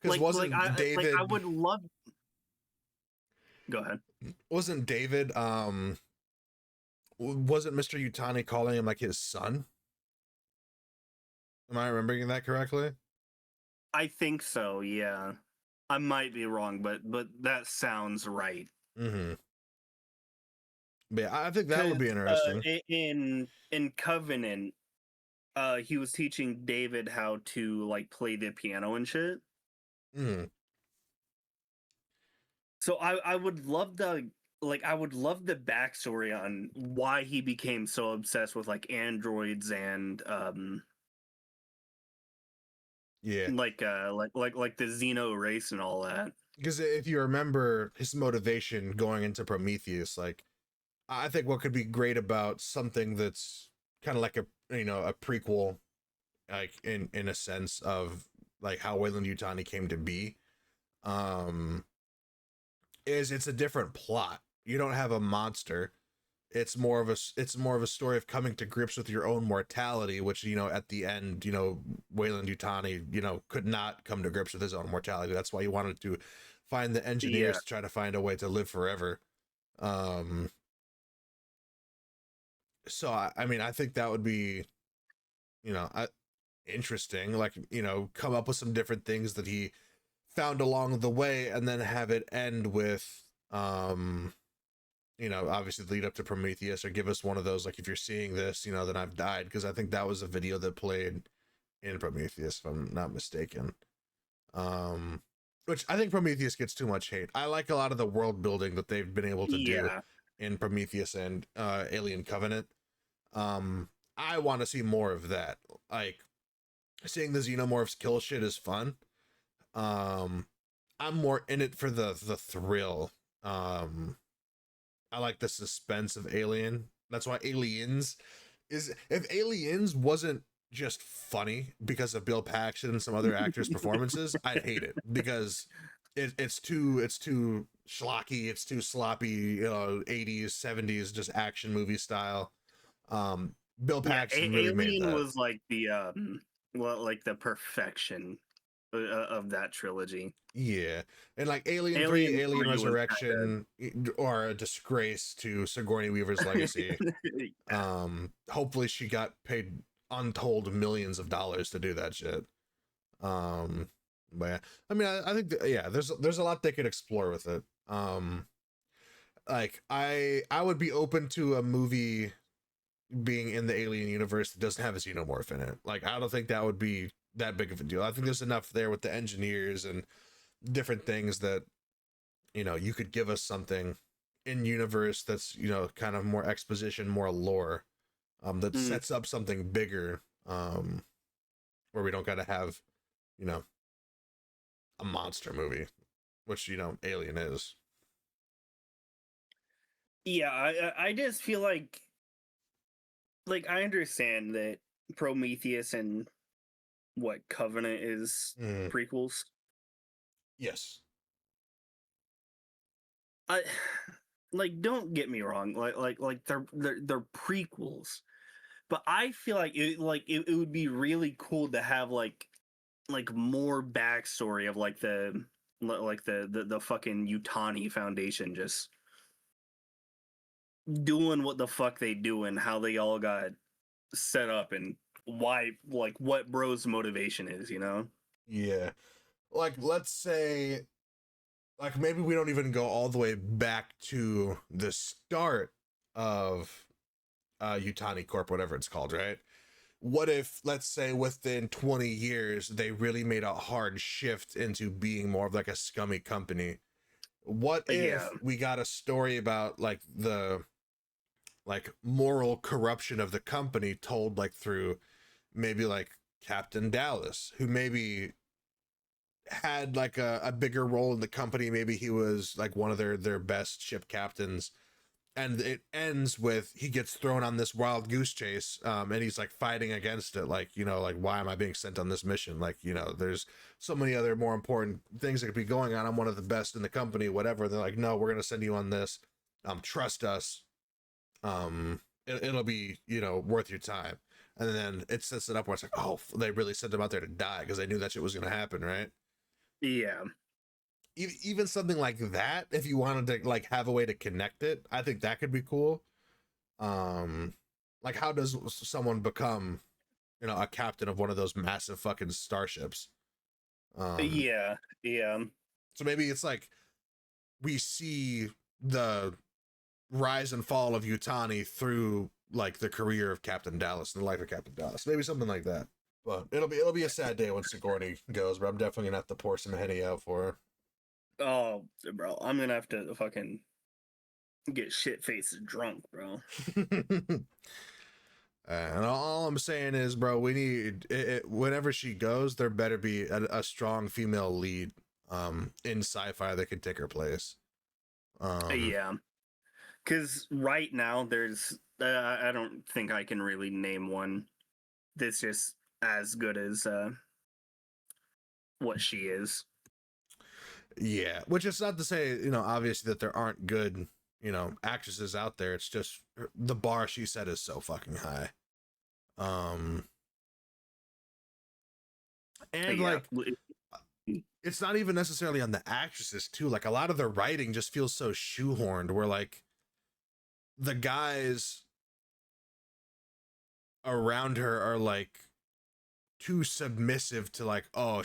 because Like I would love. Go ahead. wasn't David wasn't Mr. Yutani calling him like his son? Am I remembering that correctly? I think so. Yeah. I might be wrong, but that sounds right. Mm-hmm. But yeah, I think that would Because be interesting. in Covenant, he was teaching David how to like play the piano and shit. Mm-hmm. So I would love I would love the backstory on why he became so obsessed with like androids and Yeah, like the Xeno race and all that. because if you remember his motivation going into Prometheus, like, I think what could be great about something that's kind of like a, you know, a prequel, like in a sense of like how Weyland Yutani came to be, um, is it's a different plot. You don't have a monster. It's more of a story of coming to grips with your own mortality, which, you know, at the end, you know, Weyland Yutani, you know, could not come to grips with his own mortality. That's why he wanted to find the Yeah, engineers to try to find a way to live forever. Um, so I mean, I think that would be, you know, interesting. Like, you know, come up with some different things that he found along the way, and then have it end with, you know, obviously lead up to Prometheus, or give us one of those like, if you're seeing this, you know, then I've died, because I think that was a video that played in Prometheus, if I'm not mistaken. Um, which I think Prometheus gets too much hate. I like a lot of the world building that they've been able to do yeah, in Prometheus and Alien Covenant. I want to see more of that. Like, seeing the xenomorphs kill shit is fun. Um, I'm more in it for the thrill. I like the suspense of Alien. That's why Aliens is, if Aliens wasn't just funny because of Bill Paxton and some other actors' performances, I'd hate it, because it's too schlocky, it's too sloppy, you know, 80s, 70s, just action movie style. Um, Bill yeah. Paxton really made Alien that. was like the well, like the perfection of that trilogy. Yeah. And like Alien 3, Alien Alien 3 was kind Resurrection are a disgrace to Sigourney Weaver's legacy. of Hopefully she got paid untold millions of dollars to do that shit. But yeah, I mean, I think yeah, there's a lot they could explore with it. like I would be open to a movie being in the alien universe that doesn't have a xenomorph in it. Like, I don't think that would be that big of a deal. I think there's enough there with the engineers and different things that, you know, you could give us something in universe that's, you know, kind of more exposition, more lore, that Mm. sets up something bigger, where we don't got to have, you know, a monster movie, which, you know, Alien is. Yeah, I just feel like I understand that Prometheus and what Covenant is Mm, prequels. yes. I like don't get me wrong, like they're prequels, but I feel it would be really cool to have like more backstory of like the fucking Utani Foundation just doing what the fuck they do and how they all got set up and why like what bro's motivation is, you know? Yeah. Like, let's say, like, maybe we don't even go all the way back to the start of Utani Corp, whatever it's called, right? What if, let's say, within 20 years, they really made a hard shift into being more of like a scummy company? What Yeah. if we got a story about like the like moral corruption of the company told like through maybe like Captain Dallas, who maybe had like a bigger role in the company. Maybe he was like one of their best ship captains, and it ends with he gets thrown on this wild goose chase, and he's like fighting against it, like, you know, like, why am I being sent on this mission? Like, you know, there's so many other more important things that could be going on. I'm one of the best in the company, whatever. They're like, no, we're gonna send you on this, trust us, it'll be, you know, worth your time. And then it sets it up where it's like, oh, they really sent him out there to die because they knew that shit was gonna happen, right? Yeah. Even something like that, if you wanted to like have a way to connect it, I think that could be cool. um like, how does someone become, you know, a captain of one of those massive fucking starships? um Yeah. Yeah. so maybe it's like we see the rise and fall of Utani through like the career of Captain Dallas and the life of Captain Dallas, maybe something like that. But it'll be a sad day when Sigourney goes, but I'm definitely gonna have to pour some Henny out for Oh, bro, I'm gonna have to fucking get shit faced drunk, bro. her. And all I'm saying is, bro, we need whenever she goes, there better be a strong female lead in sci-fi that could take her place. Um, Yeah, because right now there's I don't think I can really name one that's just as good as what she is. yeah, which is not to say, you know, obviously that there aren't good, you know, actresses out there. It's just the bar she set is so fucking high. Um, and Yeah, like, it's not even necessarily on the actresses too. Like, a lot of the writing just feels so shoehorned. Where like the guys around her are like too submissive to like, oh,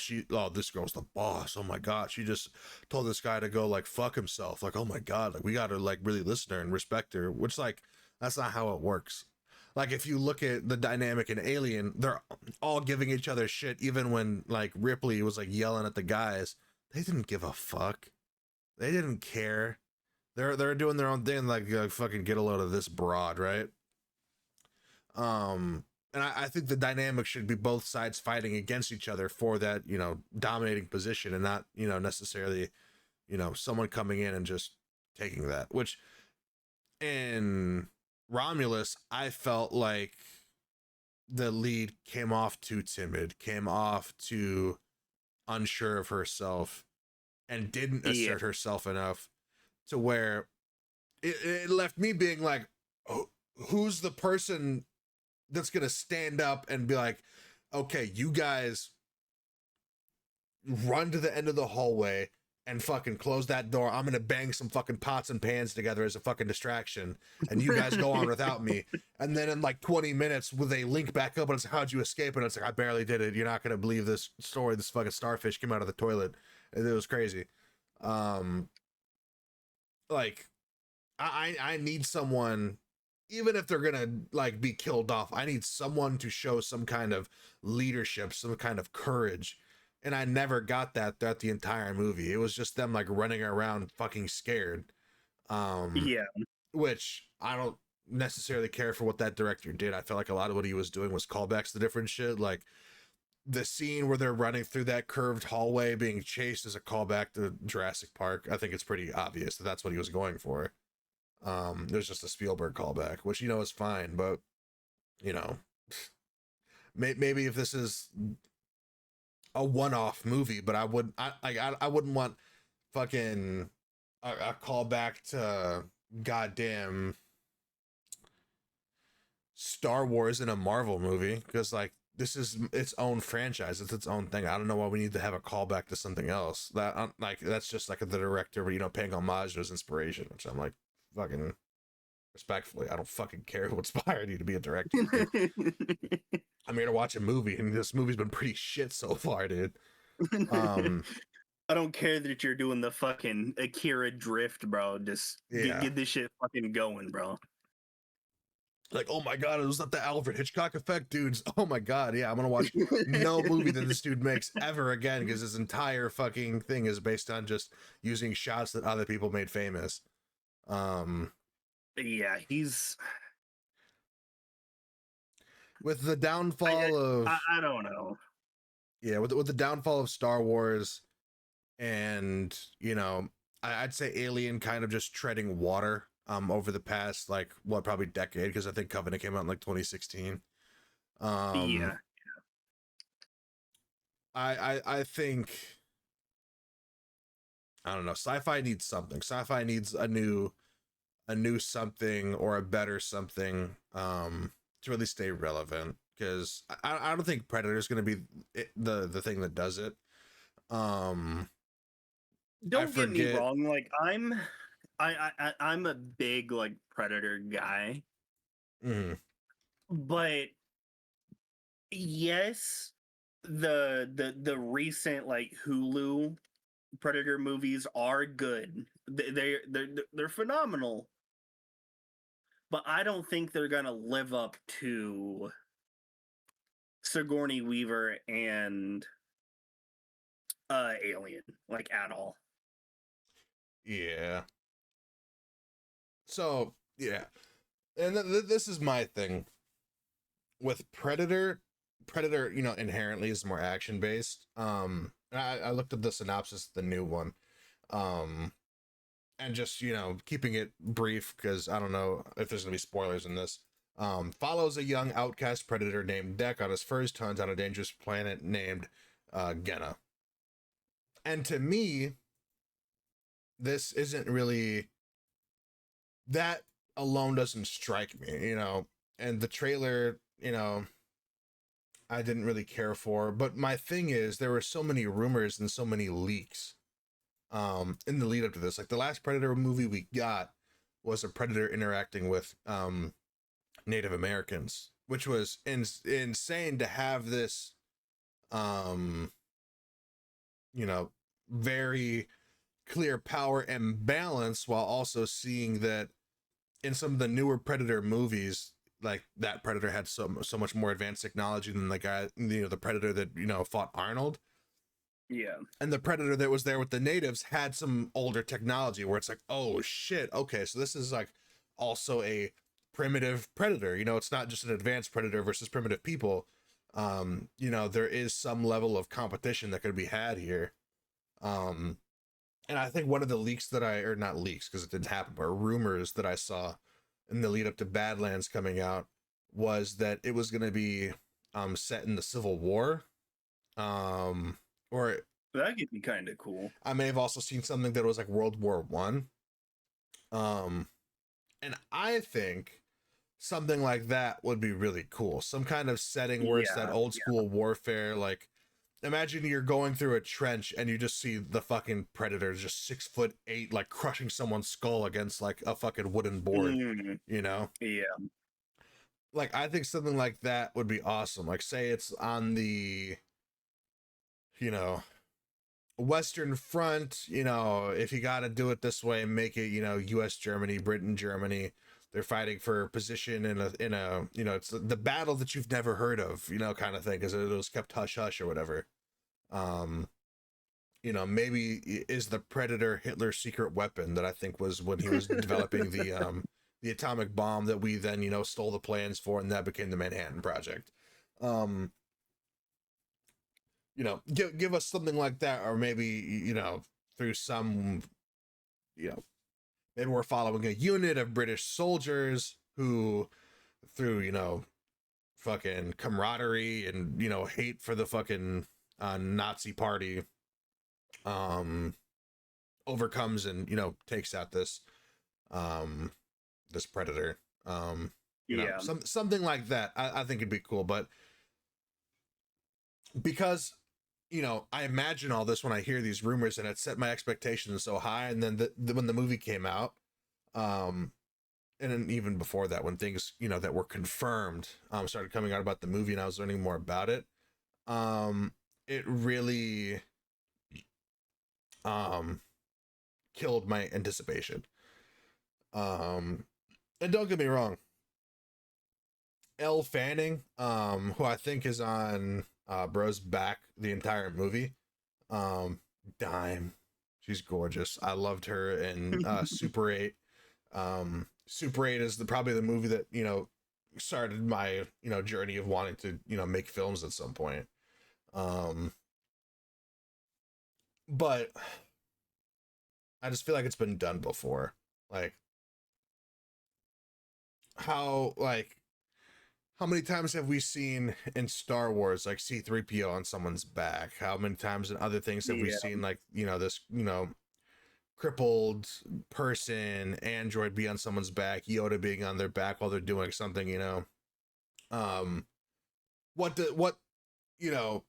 this girl's the boss, oh my god, she just told this guy to go like fuck himself, like, oh my god, like, we gotta like really listen to her and respect her, which, like, that's not how it works. Like, if you look at the dynamic in Alien, they're all giving each other shit. Even when like Ripley was like yelling at the guys, they didn't give a fuck, they didn't care. They're doing their own thing, like, fucking get a load of this broad, right? um and I think the dynamic should be both sides fighting against each other for that, you know, dominating position, and not, you know, necessarily, you know, someone coming in and just taking that. Which in Romulus, I felt like the lead came off too timid, came off too unsure of herself, and didn't yeah, assert herself enough to where it left me being like, who's the person that's gonna stand up and be like, okay, you guys run to the end of the hallway and fucking close that door. I'm gonna bang some fucking pots and pans together as a fucking distraction, and you guys go on without me. And then in like 20 minutes, will they link back up and it's like, how'd you escape? And it's like, I barely did it. You're not gonna believe this story. This fucking starfish came out of the toilet. It was crazy. Um, like, I need someone, even if they're gonna like be killed off, I need someone to show some kind of leadership, some kind of courage. And I never got that throughout the entire movie. It was just them like running around fucking scared. Um, Yeah. which I don't necessarily care for what that director did. I felt like a lot of what he was doing was callbacks to different shit. Like the scene where they're running through that curved hallway being chased is a callback to Jurassic Park. I think it's pretty obvious that that's what he was going for. There's just a Spielberg callback, which is fine, but you know, maybe if this is a one-off movie, but I wouldn't want fucking a callback to goddamn Star Wars in a Marvel movie, because like this is its own franchise, it's its own thing. I don't know why we need to have a callback to something else. That like that's just like the director, paying homage to his inspiration, which I'm like, fucking respectfully, I don't fucking care who inspired you to be a director, dude. I'm here to watch a movie, and this movie's been pretty shit so far, dude. Um, I don't care that you're doing the fucking Akira drift, bro. Just yeah, get this shit fucking going, bro. like, oh my god, it was not the Alfred Hitchcock effect, dudes. Oh my god, yeah, I'm gonna watch no movie that this dude makes ever again, because his entire fucking thing is based on just using shots that other people made famous. Um, Yeah, he's. with the I, downfall of I don't know. yeah, with the downfall of Star Wars, and I'd say Alien kind of just treading water over the past like what, probably decade, because I think Covenant came out in like 2016. um Yeah, I think, I don't know, sci-fi needs something. Sci-fi needs a new something, or a better something, to really stay relevant, because I don't think Predator is going to be the thing that does it. um I don't get me forget. wrong. Like I'm a big like Predator guy, Mhm. but yes, the recent like Hulu Predator movies are good. They're phenomenal, but I don't think they're gonna live up to Sigourney Weaver and Alien like at all. Yeah. So yeah, and this is my thing with Predator. Predator, inherently is more action based. I looked at the synopsis of the new one, um, and just keeping it brief, because I don't know if there's gonna be spoilers in this. Follows a young outcast predator named Deck on his first hunt on a dangerous planet named Genna. And to me, this isn't really, that alone doesn't strike me. And the trailer, I didn't really care for. But my thing is, there were so many rumors and so many leaks in the lead up to this. Like the last Predator movie we got was a Predator interacting with Native Americans, which was insane to have this um you know very clear power and balance, while also seeing that in some of the newer Predator movies, like that Predator had so much more advanced technology than the guy, the Predator that fought Arnold. Yeah. And the Predator that was there with the natives had some older technology, where it's like, oh shit, okay, so this is like also a primitive predator. It's not just an advanced predator versus primitive people. There is some level of competition that could be had here. um and I think one of the leaks that or not leaks because it didn't happen, but rumors that I saw in the lead up to Badlands coming out, was that it was going to be set in the Civil War. Or That could be kind of cool. I may have also seen something that was like World War One. Um, and I think something like that would be really cool. Some kind of setting where it's that Yeah. old school warfare. Like, imagine you're going through a trench and you just see the fucking predator just 6'8", like crushing someone's skull against like a fucking wooden board. Mm, You know, yeah. like I think something like that would be awesome. Like, say it's on the, you know, Western Front, you know, if you got to do it this way, make it, you know, U.S. Germany, Britain Germany. They're fighting for position in a you know, it's the battle that you've never heard of, you know, kind of thing, because it was kept hush hush or whatever. Um, you know, maybe is the Predator Hitler's secret weapon that I think was when he was developing the atomic bomb that we then, you know, stole the plans for, and that became the Manhattan Project. Um, you know, give us something like that, or maybe, you know, through some, you know, maybe we're following a unit of British soldiers who, through, you know, fucking camaraderie and, you know, hate for the fucking Nazi party, um, overcomes and, you know, takes out um this predator. You know, Yeah. something like that. I think it'd be cool, but because, you know, I imagine all this when I hear these rumors, and it set my expectations so high. And then when the movie came out, um, and then even before that, when things, you know, that were confirmed, started coming out about the movie, and I was learning more about it, um, it really, um, killed my anticipation. Um, and don't get me wrong, Elle Fanning, who I think is on Bro's back the entire movie, um, dime. She's gorgeous. I loved her in Super 8. Super 8 is probably the movie that, you know, started my, you know, journey of wanting to, you know, make films at some point. Um, but I just feel like it's been done before. Like how like how many times have we seen in Star Wars like C3PO on someone's back? How many times in other things have we Yeah. seen, like, you know, this, you know, crippled person, android be on someone's back, Yoda being on their back while they're doing something, you know? Um what you know,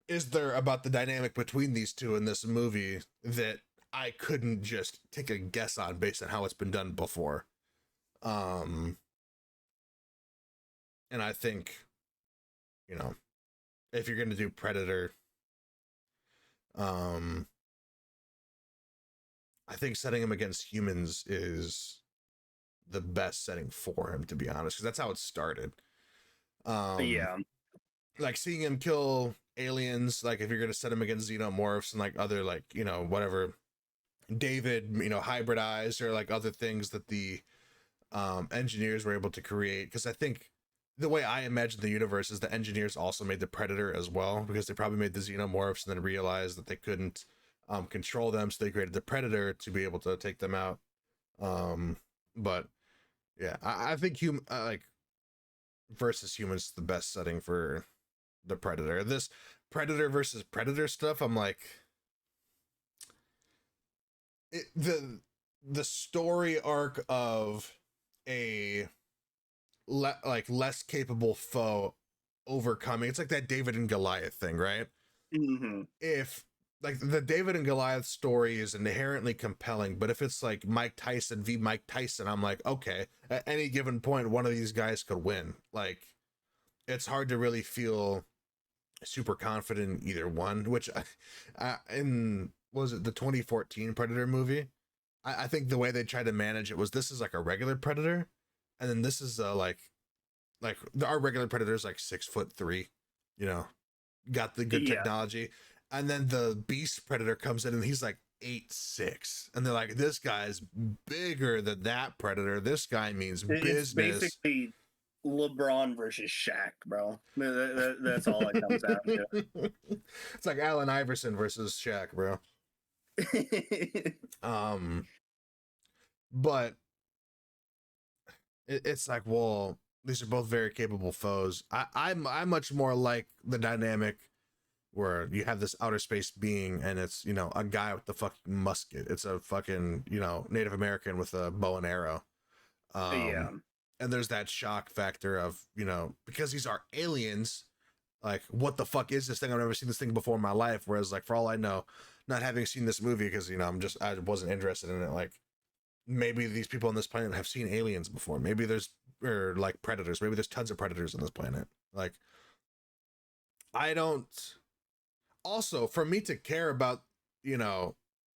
is there about the dynamic between these two in this movie that I couldn't just take a guess on based on how it's been done before? Um and I think, you know, if you're going to do Predator, um I think setting him against humans is the best setting for him, to be honest, because that's how it started. Um, Yeah. like seeing him kill aliens, like if you're gonna set him against xenomorphs and like other, like, you know, whatever David, you know, hybridized, or like other things that the engineers were able to create. Because I think the way I imagine the universe is the engineers also made the Predator as well, because they probably made the xenomorphs and then realized that they couldn't control them, so they created the Predator to be able to take them out. But yeah, I think like versus humans is the best setting for the Predator. This Predator versus Predator stuff, I'm like, the story arc of a like less capable foe overcoming, it's like that David and Goliath thing, right? Hmm. If like the David and Goliath story is inherently compelling, but if it's like Mike Tyson v Mike Tyson, I'm like, okay, at any given point one of these guys could win. Like, it's hard to really feel super confident in either one, which in, was it the 2014 Predator movie, I think the way they tried to manage it was, this is like a regular Predator, and then this is like our regular Predator is like 6'3", you know, got the good Yeah. technology, and then the Beast Predator comes in and he's like 8'6", and they're like, this guy's bigger than that Predator, this guy means It's business. basically LeBron versus Shaq, bro. That's all it comes down It's like Allen Iverson versus Shaq, bro. to. um but it's like, well, these are both very capable foes. I much more like the dynamic where you have this outer space being, and it's, you know, a guy with the fucking musket. It's a fucking, you know, Native American with a bow and arrow. Yeah. Um, and there's that shock factor of, you know, because these are aliens, like, what the fuck is this thing? I've never seen this thing before in my life. Whereas, like, for all I know, not having seen this movie, because, you know, I wasn't interested in it. Like, maybe these people on this planet have seen aliens before. Maybe there's, or like predators. Maybe there's tons of predators on this planet. Like, I don't. Also, for me to care about you know,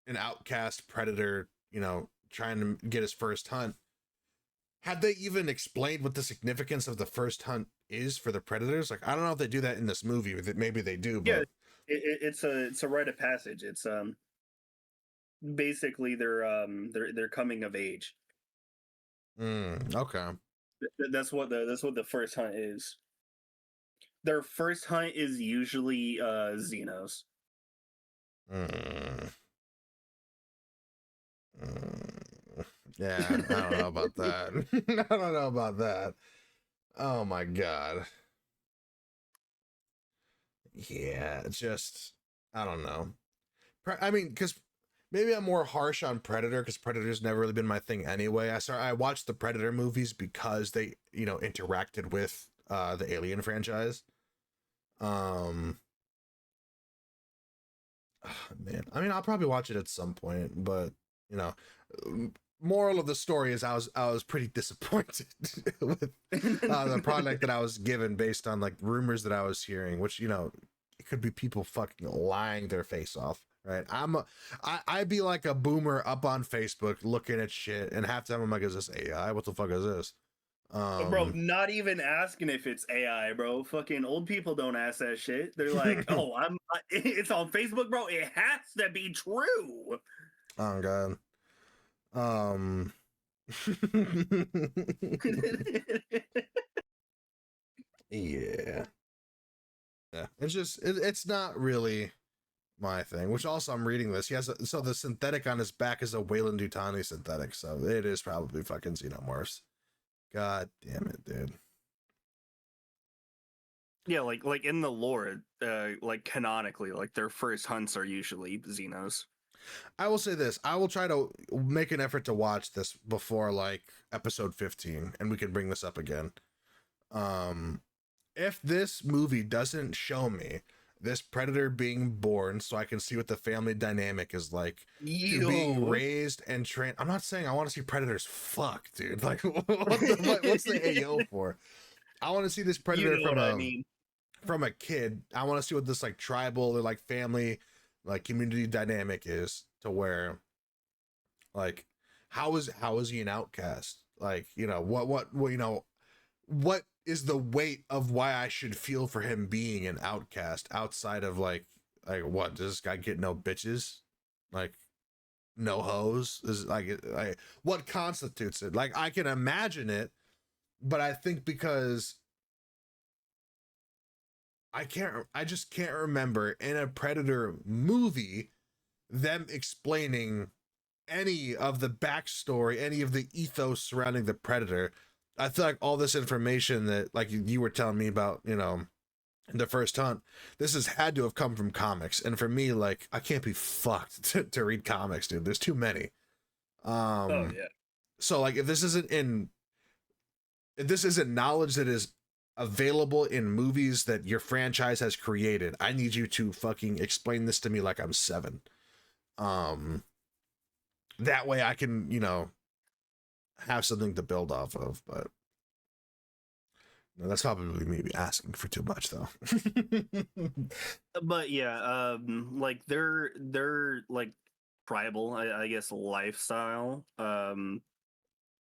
an outcast predator, you know, trying to get his first hunt. Had they even explained what the significance of the first hunt is for the predators? Like, I don't know if they do that in this movie, or that maybe they do, Yeah, but it's a rite of passage. It's basically they're coming of age. okay. That's what the first hunt is. Their first hunt is usually Xenos. Mm, mm. Yeah, I don't know about that. I don't know about that. Oh my god. Yeah, just I don't know. I mean, because maybe I'm more harsh on Predator because Predator's never really been my thing anyway. I watched the Predator movies because they, you know, interacted with the Alien franchise. Um, man, I mean, I'll probably watch it at some point, but you know, moral of the story is I was pretty disappointed with the product that I was given based on like rumors that I was hearing, which, you know, it could be people fucking lying their face off. Right, I'd be like a boomer up on Facebook looking at shit, and half the time I'm like, "Is this AI? What the fuck is this?" Bro, not even asking if it's AI, bro. Fucking old people don't ask that shit. They're like, "Oh, it's on Facebook, bro. It has to be true." Oh god. Um, yeah, yeah. It's just it's not really my thing. Which also I'm reading this. He has so the synthetic on his back is a Wayland Yutani synthetic, so it is probably fucking xenomorphs. God damn it, dude. Yeah, like in the lore, like canonically, like their first hunts are usually Xenos. I will say this. I will try to make an effort to watch this before like episode 15, and we can bring this up again. Um, if this movie doesn't show me this predator being born so I can see what the family dynamic is like to being Yo. raised and trained. I'm not saying I want to see predators fuck, dude. Like what's the AO for? I want to see this You predator know what I mean. from a kid. I want to see what this like tribal or like family like community dynamic is to where like how is he an outcast? Like, you know, what you know, what is the weight of why I should feel for him being an outcast outside of like what, does this guy get no bitches? Like no hoes? Is like what constitutes it? Like I can imagine it, but I think because I just can't remember in a Predator movie them explaining any of the backstory, any of the ethos surrounding the Predator. I feel like all this information that like you were telling me about, you know, the first hunt, this has had to have come from comics. And for me, like, I can't be fucked to read comics, dude. There's too many. Oh Um, yeah. so like if this isn't knowledge that is available in movies that your franchise has created, I need you to fucking explain this to me like I'm 7. Um, that way I can, you know, have something to build off of. But no, that's probably maybe asking for too much, though. But yeah, like their like tribal, I guess, lifestyle.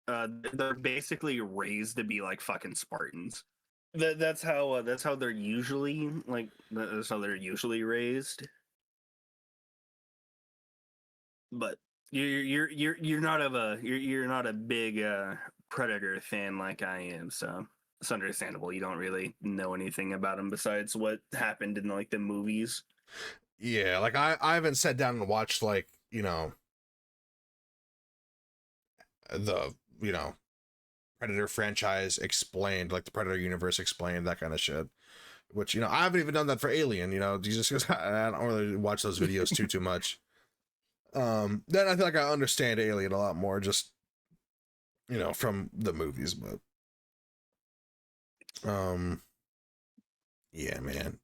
They're basically raised to be like fucking Spartans. That's how they're usually like that's how they're usually raised. But you're not a big Predator fan like I am, so it's understandable. You don't really know anything about them besides what happened in like the movies. Yeah, like I haven't sat down and watched like, you know, the, you know, Predator franchise explained, like the Predator universe explained, that kind of shit. Which, you know, I haven't even done that for Alien, you know, just because I don't really watch those videos too much. Then I feel like I understand Alien a lot more, just, you know, from the movies. But um yeah, man,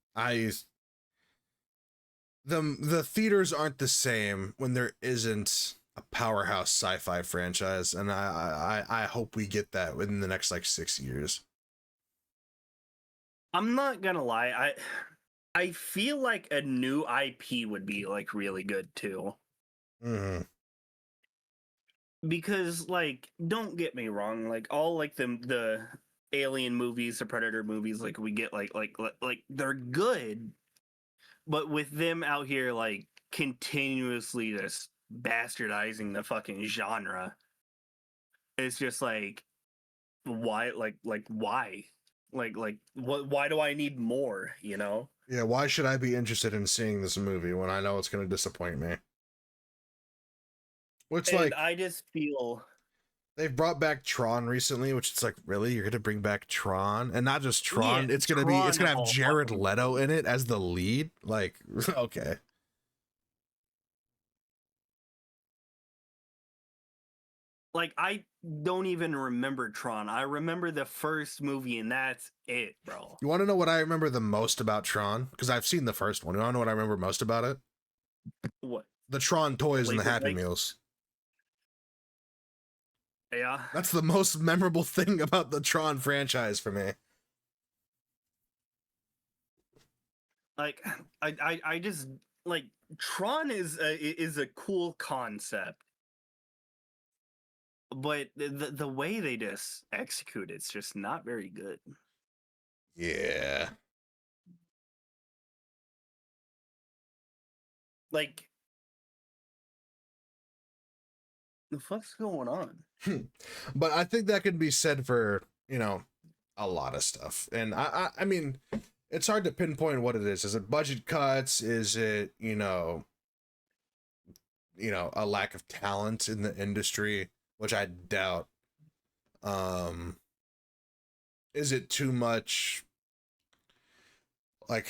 the theaters aren't the same when there isn't a powerhouse sci-fi franchise, and I hope we get that within the next like 6 years. I'm not gonna lie, I feel like a new IP would be like really good too. Mm-hmm. Because like, don't get me wrong, like all like the Alien movies, the Predator movies, like we get like they're good, but with them out here like continuously just bastardizing the fucking genre, it's just like why why? Like what why do I need more, you know? Yeah, why should I be interested in seeing this movie when I know it's going to disappoint me? Which, And like, I just feel they've brought back Tron recently, which it's like, really? You're going to bring back Tron? And not just yeah, Tron, it's going to be, it's Tron going of to have all Jared fucking Leto things. in it as the lead? Like, okay. Like I don't even remember Tron. I remember the first movie and that's it, bro. You want to know what I remember the most about Tron? Because I've seen the first one. You want to know what I remember most about it? What? The Tron toys and the Laser Happy Blake? Meals. Yeah. That's the most memorable thing about the Tron franchise for me. Like I just like Tron is a cool concept, but the way they just execute it's just not very good. Yeah. Like the fuck's going on? But I think that could be said for, a lot of stuff. And I mean, it's hard to pinpoint what it is. Is it budget cuts? Is it, a lack of talent in the industry, which I doubt. Um, is it too much like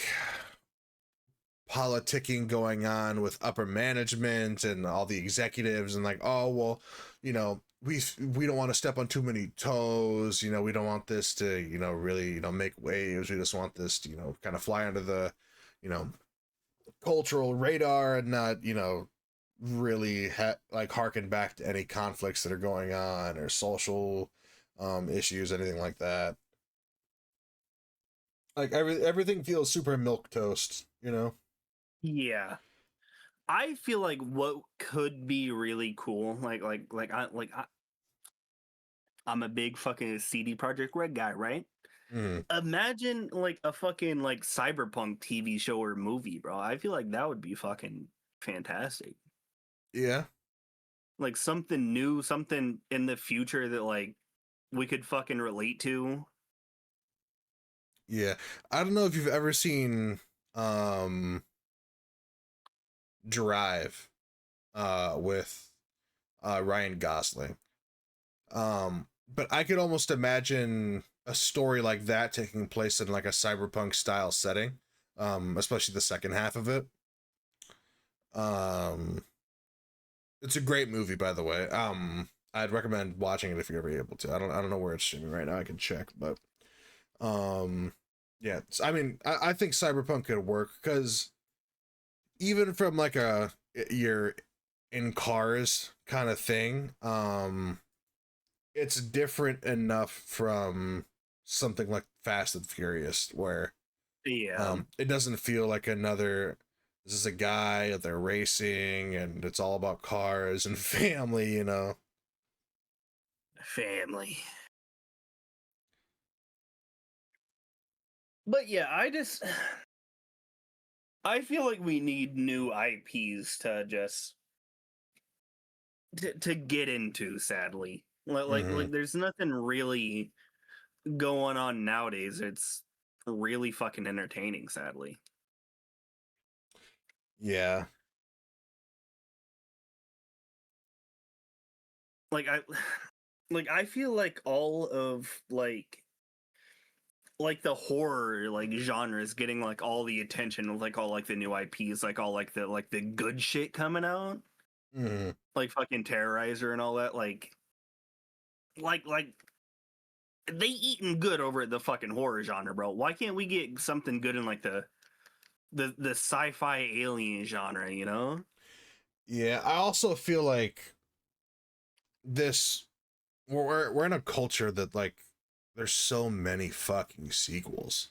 politicking going on with upper management and all the executives and like, oh well, we don't want to step on too many toes, we don't want this to, really, make waves. We just want this to, kind of fly under the, you know cultural radar and not, really like harken back to any conflicts that are going on or social issues, anything like that. Like everything feels super milk toast. Yeah. I feel like what could be really cool, I'm a big fucking CD Project Red guy, right? Mm, Imagine like a fucking like cyberpunk TV show or movie, bro. I feel like that would be fucking fantastic. yeah. Like something new, something in the future that like we could fucking relate to. Yeah. I don't know if you've ever seen um Drive with Ryan Gosling. But I could almost imagine a story like that taking place in like a cyberpunk style setting. Especially the second half of it. Um it's a great movie, by the way. I'd recommend watching it if you're ever able to. I don't know where it's streaming right now. I can check, but um yeah, I mean, I think cyberpunk could work because even from like a you're in cars kind of thing, it's different enough from something like Fast and Furious where Yeah. it doesn't feel like another, this is a guy, they're racing and it's all about cars and family. Family. But yeah, I feel like we need new IPs to just to get into, sadly. Hmm. There's nothing really going on nowadays. It's really fucking entertaining, sadly. Yeah. Like I I feel like all of like the horror like genre is getting like all the attention with like all like the new IPs, like all like the good shit coming out, Hmm. like fucking Terrorizer and all that. Like they eating good over at the fucking horror genre, bro. Why can't we get something good in like the sci-fi alien genre? You know? Yeah, I also feel like this we're in a culture that like there's so many fucking sequels.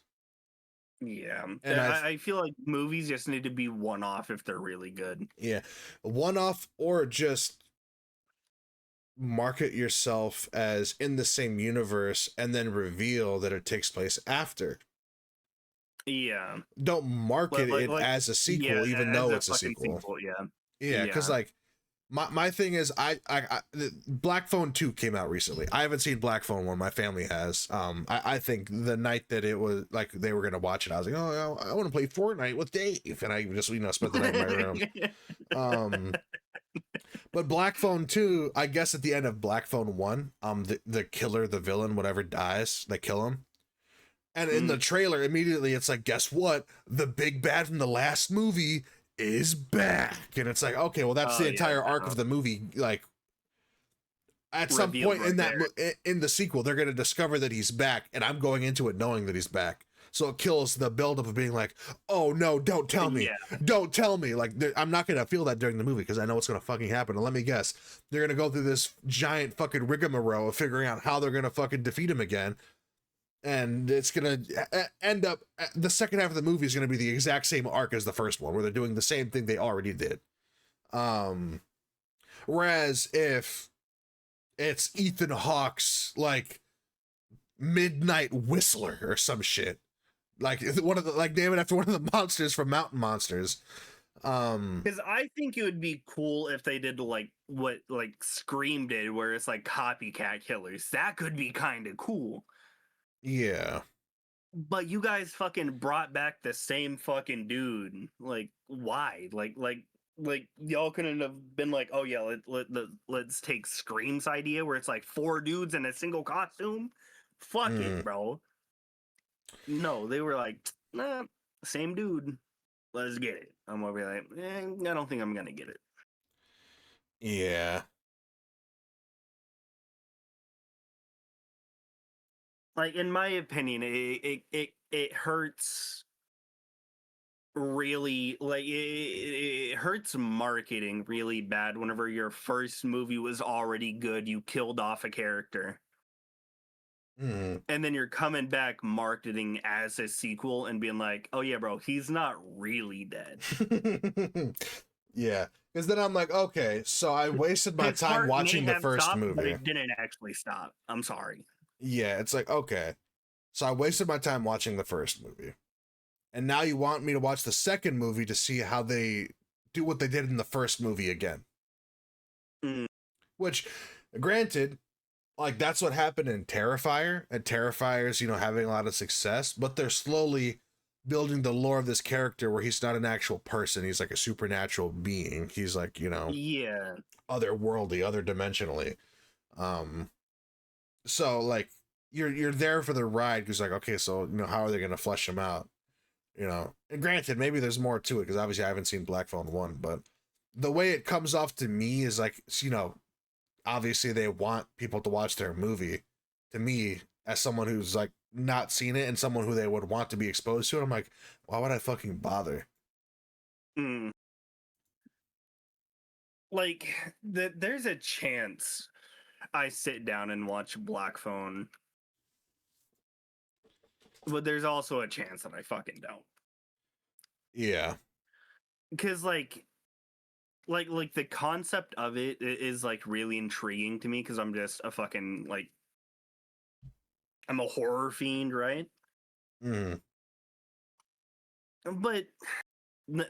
Yeah, And I feel like movies just need to be one off if they're really good. yeah, one off, or just market yourself as in the same universe and then reveal that it takes place after. Yeah, Don't market it as a yeah, sequel even as though a it's a fucking sequel. sequel. Yeah, Yeah, because yeah. like my thing is Black Phone 2 came out recently. I haven't seen Black Phone 1. My family has. I think the night that it was like they were gonna watch it, I was like, oh, I want to play Fortnite with Dave, and I just spent the night in my room. Um, but Black Phone 2, I guess at the end of Black Phone 1, the killer, the villain, whatever dies, they kill him. And in the Mm. trailer, immediately it's like, guess what? The big bad from the last movie is back. And it's like, okay, well, that's Oh the yeah, entire arc no. of the movie. Like, at some Revealed point in right that there. in the sequel, they're going to discover that he's back, and I'm going into it knowing that he's back. So it kills the buildup of being like, oh no, don't tell me, Yeah, don't tell me. Like, I'm not going to feel that during the movie because I know what's going to fucking happen. And let me guess, they're going to go through this giant fucking rigmarole of figuring out how they're going to fucking defeat him again. And it's going to end up, the second half of the movie is going to be the exact same arc as the first one, where they're doing the same thing they already did. Whereas if it's Ethan Hawke's like Midnight Whistler or some shit, like one of the, like, name it after one of the monsters from Mountain Monsters. because I think it would be cool if they did like what like Scream did, where it's like copycat killers. That could be kind of cool. Yeah. But you guys fucking brought back the same fucking dude. Like, why? Like y'all couldn't have been like, oh yeah, let's take Scream's idea where it's like 4 dudes in a single costume. Fuck it, bro. No, they were like, nah, same dude. Let's get it. I'm over here like, I don't think I'm gonna get it. Yeah. Like in my opinion, it hurts really, like it hurts marketing really bad whenever your first movie was already good, you killed off a character, and then you're coming back marketing as a sequel and being like, oh yeah, bro, he's not really dead. Yeah, because then I'm like, okay, so I wasted my His time heart may watching the have first stopped, but movie. it didn't actually stop. I'm sorry. Yeah, it's like, okay, so I wasted my time watching the first movie, and now you want me to watch the second movie to see how they do what they did in the first movie again. Mm. Which, granted, like that's what happened in Terrifier, and Terrifier's having a lot of success, but they're slowly building the lore of this character where he's not an actual person, he's like a supernatural being, he's like Yeah. otherworldly, other dimensionally. So like you're there for the ride because like, okay, so how are they going to flesh him out, and granted maybe there's more to it because obviously I haven't seen Black Phone 1, but the way it comes off to me is like, obviously they want people to watch their movie. To me, as someone who's like not seen it and someone who they would want to be exposed to it, I'm like, why would I fucking bother? Mm. Like there's a chance I sit down and watch Black Phone, but there's also a chance that I fucking don't. Yeah. Because like the concept of it is like really intriguing to me because I'm just a fucking like I'm a horror fiend, right? Mm. But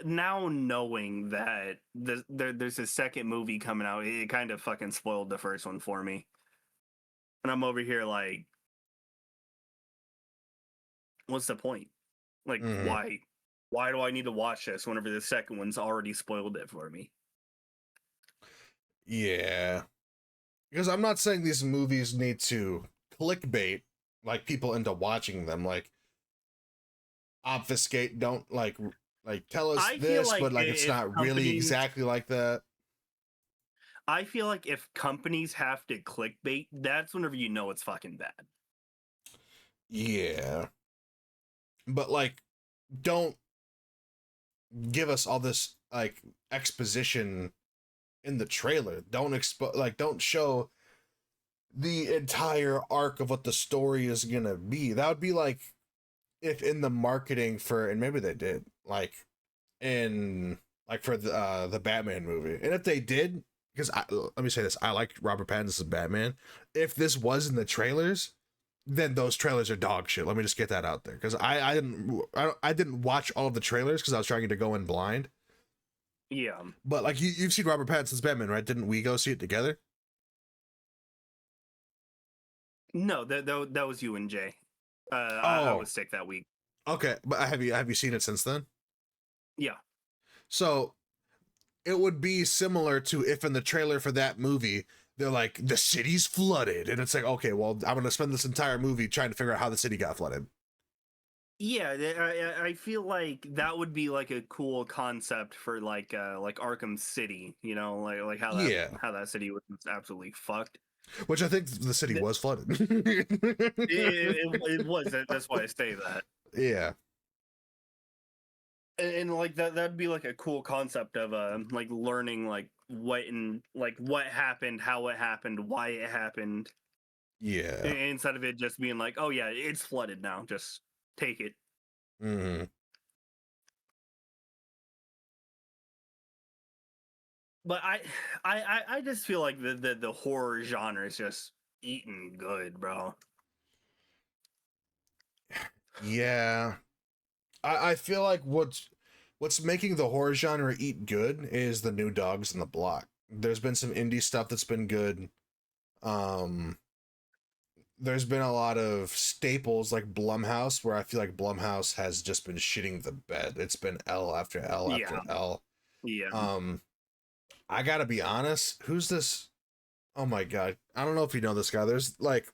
now knowing that there's a second movie coming out, it kind of fucking spoiled the first one for me. And I'm over here like, what's the point? Like, Mm. why do I need to watch this whenever the second one's already spoiled it for me? Yeah. Because I'm not saying these movies need to clickbait like people into watching them, like obfuscate, don't like tell us I feel this, like but like it's if not really companies, exactly like that. I feel like if companies have to clickbait, that's whenever you know it's fucking bad. Yeah. But like, don't give us all this like exposition in the trailer. Don't show the entire arc of what the story is gonna be. That would be like if in the marketing for, and maybe they did, like in like for the Batman movie, and if they did, because let me say this, I like Robert Pattinson's Batman. If this was in the trailers, then those trailers are dog shit. Let me just get that out there, because I didn't watch all of the trailers because I was trying to go in blind. Yeah. But like you've seen Robert Pattinson's Batman, right? Didn't we go see it together? No, that was you and Jay. I Oh, was sick that week. okay. But have you seen it since then? Yeah. So it would be similar to if in the trailer for that movie they're like the city's flooded, and it's like, okay, well, I'm gonna spend this entire movie trying to figure out how the city got flooded. Yeah, I feel like that would be like a cool concept for like Arkham City, you know, like Yeah, how that city was absolutely fucked. which I think the city It, was flooded. it was that's why I say that. Yeah. And like that'd be like a cool concept of like learning like what happened, how it happened, why it happened, Yeah. instead of it just being like, oh yeah, it's flooded now, just take it. Mm-hmm. But I just feel like the horror genre is just eating good, bro. Yeah. I feel like what's making the horror genre eat good is the new dogs in the block. There's been some indie stuff that's been good. Um, there's been a lot of staples like Blumhouse, where I feel like Blumhouse has just been shitting the bed. It's been L after L after Yeah, L. yeah. Um, I gotta be honest. Who's this? Oh my god, I don't know if you know this guy. There's like,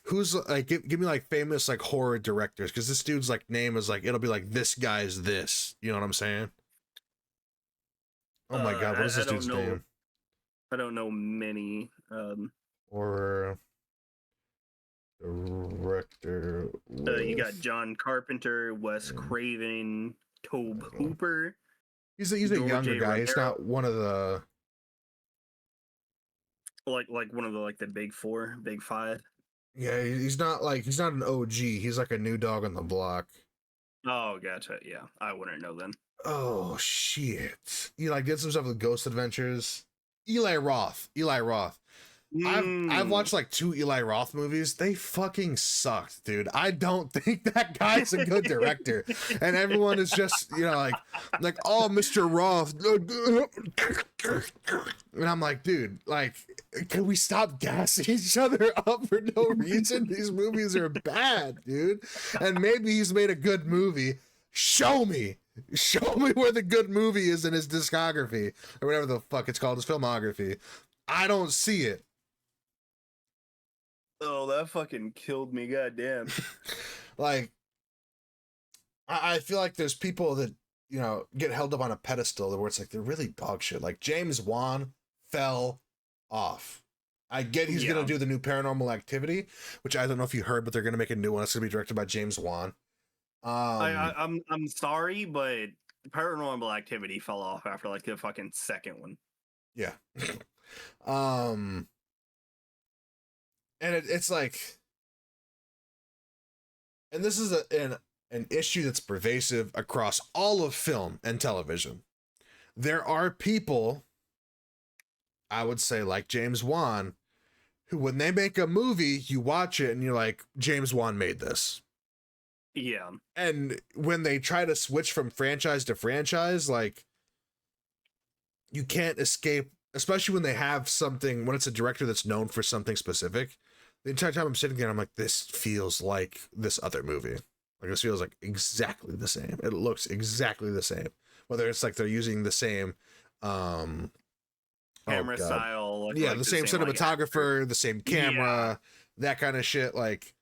who's like, give me like famous like horror directors, because this dude's like name is like, it'll be like this guy's this. You know what I'm saying? Oh my god, what is I this don't dude's know. name? I don't know many. Horror director You got with. John Carpenter, Wes Craven, Tobe Hooper, He's a George younger A. guy. He's Romero, not one of the. like one of the like the big four, big five. Yeah, he's not like, he's not an OG. He's like a new dog on the block. Oh, gotcha. Yeah, I wouldn't know then. Oh shit! He like did some stuff with Ghost Adventures. Eli Roth. Eli Roth. I've Mm. watched like 2 Eli Roth movies. They fucking sucked, dude. I don't think that guy's a good director. And everyone is just, like, oh, Mr. Roth. And I'm like, dude, like, can we stop gassing each other up for no reason? These movies are bad, dude. And maybe he's made a good movie. Show me. Show me where the good movie is in his discography, or whatever the fuck it's called, his filmography. I don't see it. Oh, that fucking killed me. Goddamn. Like, I feel like there's people that, get held up on a pedestal where it's like they're really dog shit. Like James Wan fell off. I get he's Yeah. gonna do the new Paranormal Activity, which I don't know if you heard, but they're gonna make a new one. It's gonna be directed by James Wan. I'm sorry, but Paranormal Activity fell off after like the fucking second one. Yeah. um, and it's like, and this is an issue that's pervasive across all of film and television. There are people, I would say, like James Wan, who, when they make a movie, you watch it and you're like, James Wan made this. Yeah. And when they try to switch from franchise to franchise, like, you can't escape, especially when they have something, when it's a director that's known for something specific. The entire time I'm sitting there, I'm like, this feels like this other movie. Like, this feels like exactly the same. It looks exactly the same. Whether it's like they're using the same, um, Camera style, like, yeah, like the same like, cinematographer, the same camera, yeah. that kind of shit. Like,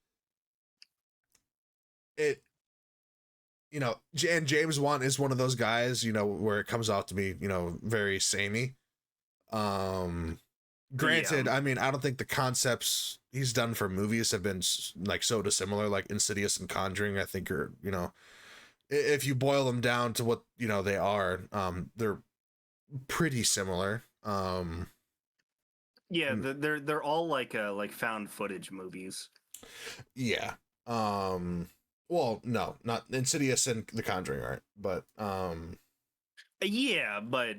it, and James Wan is one of those guys, where it comes out to be, very samey. Granted, Yeah. I mean, I don't think the concepts he's done for movies have been like so dissimilar, like Insidious and Conjuring. I think are, if you boil them down to what they are, they're pretty similar. Yeah, they're all like found footage movies. Yeah. Um, Well, no, not Insidious and The Conjuring aren't, but Yeah, but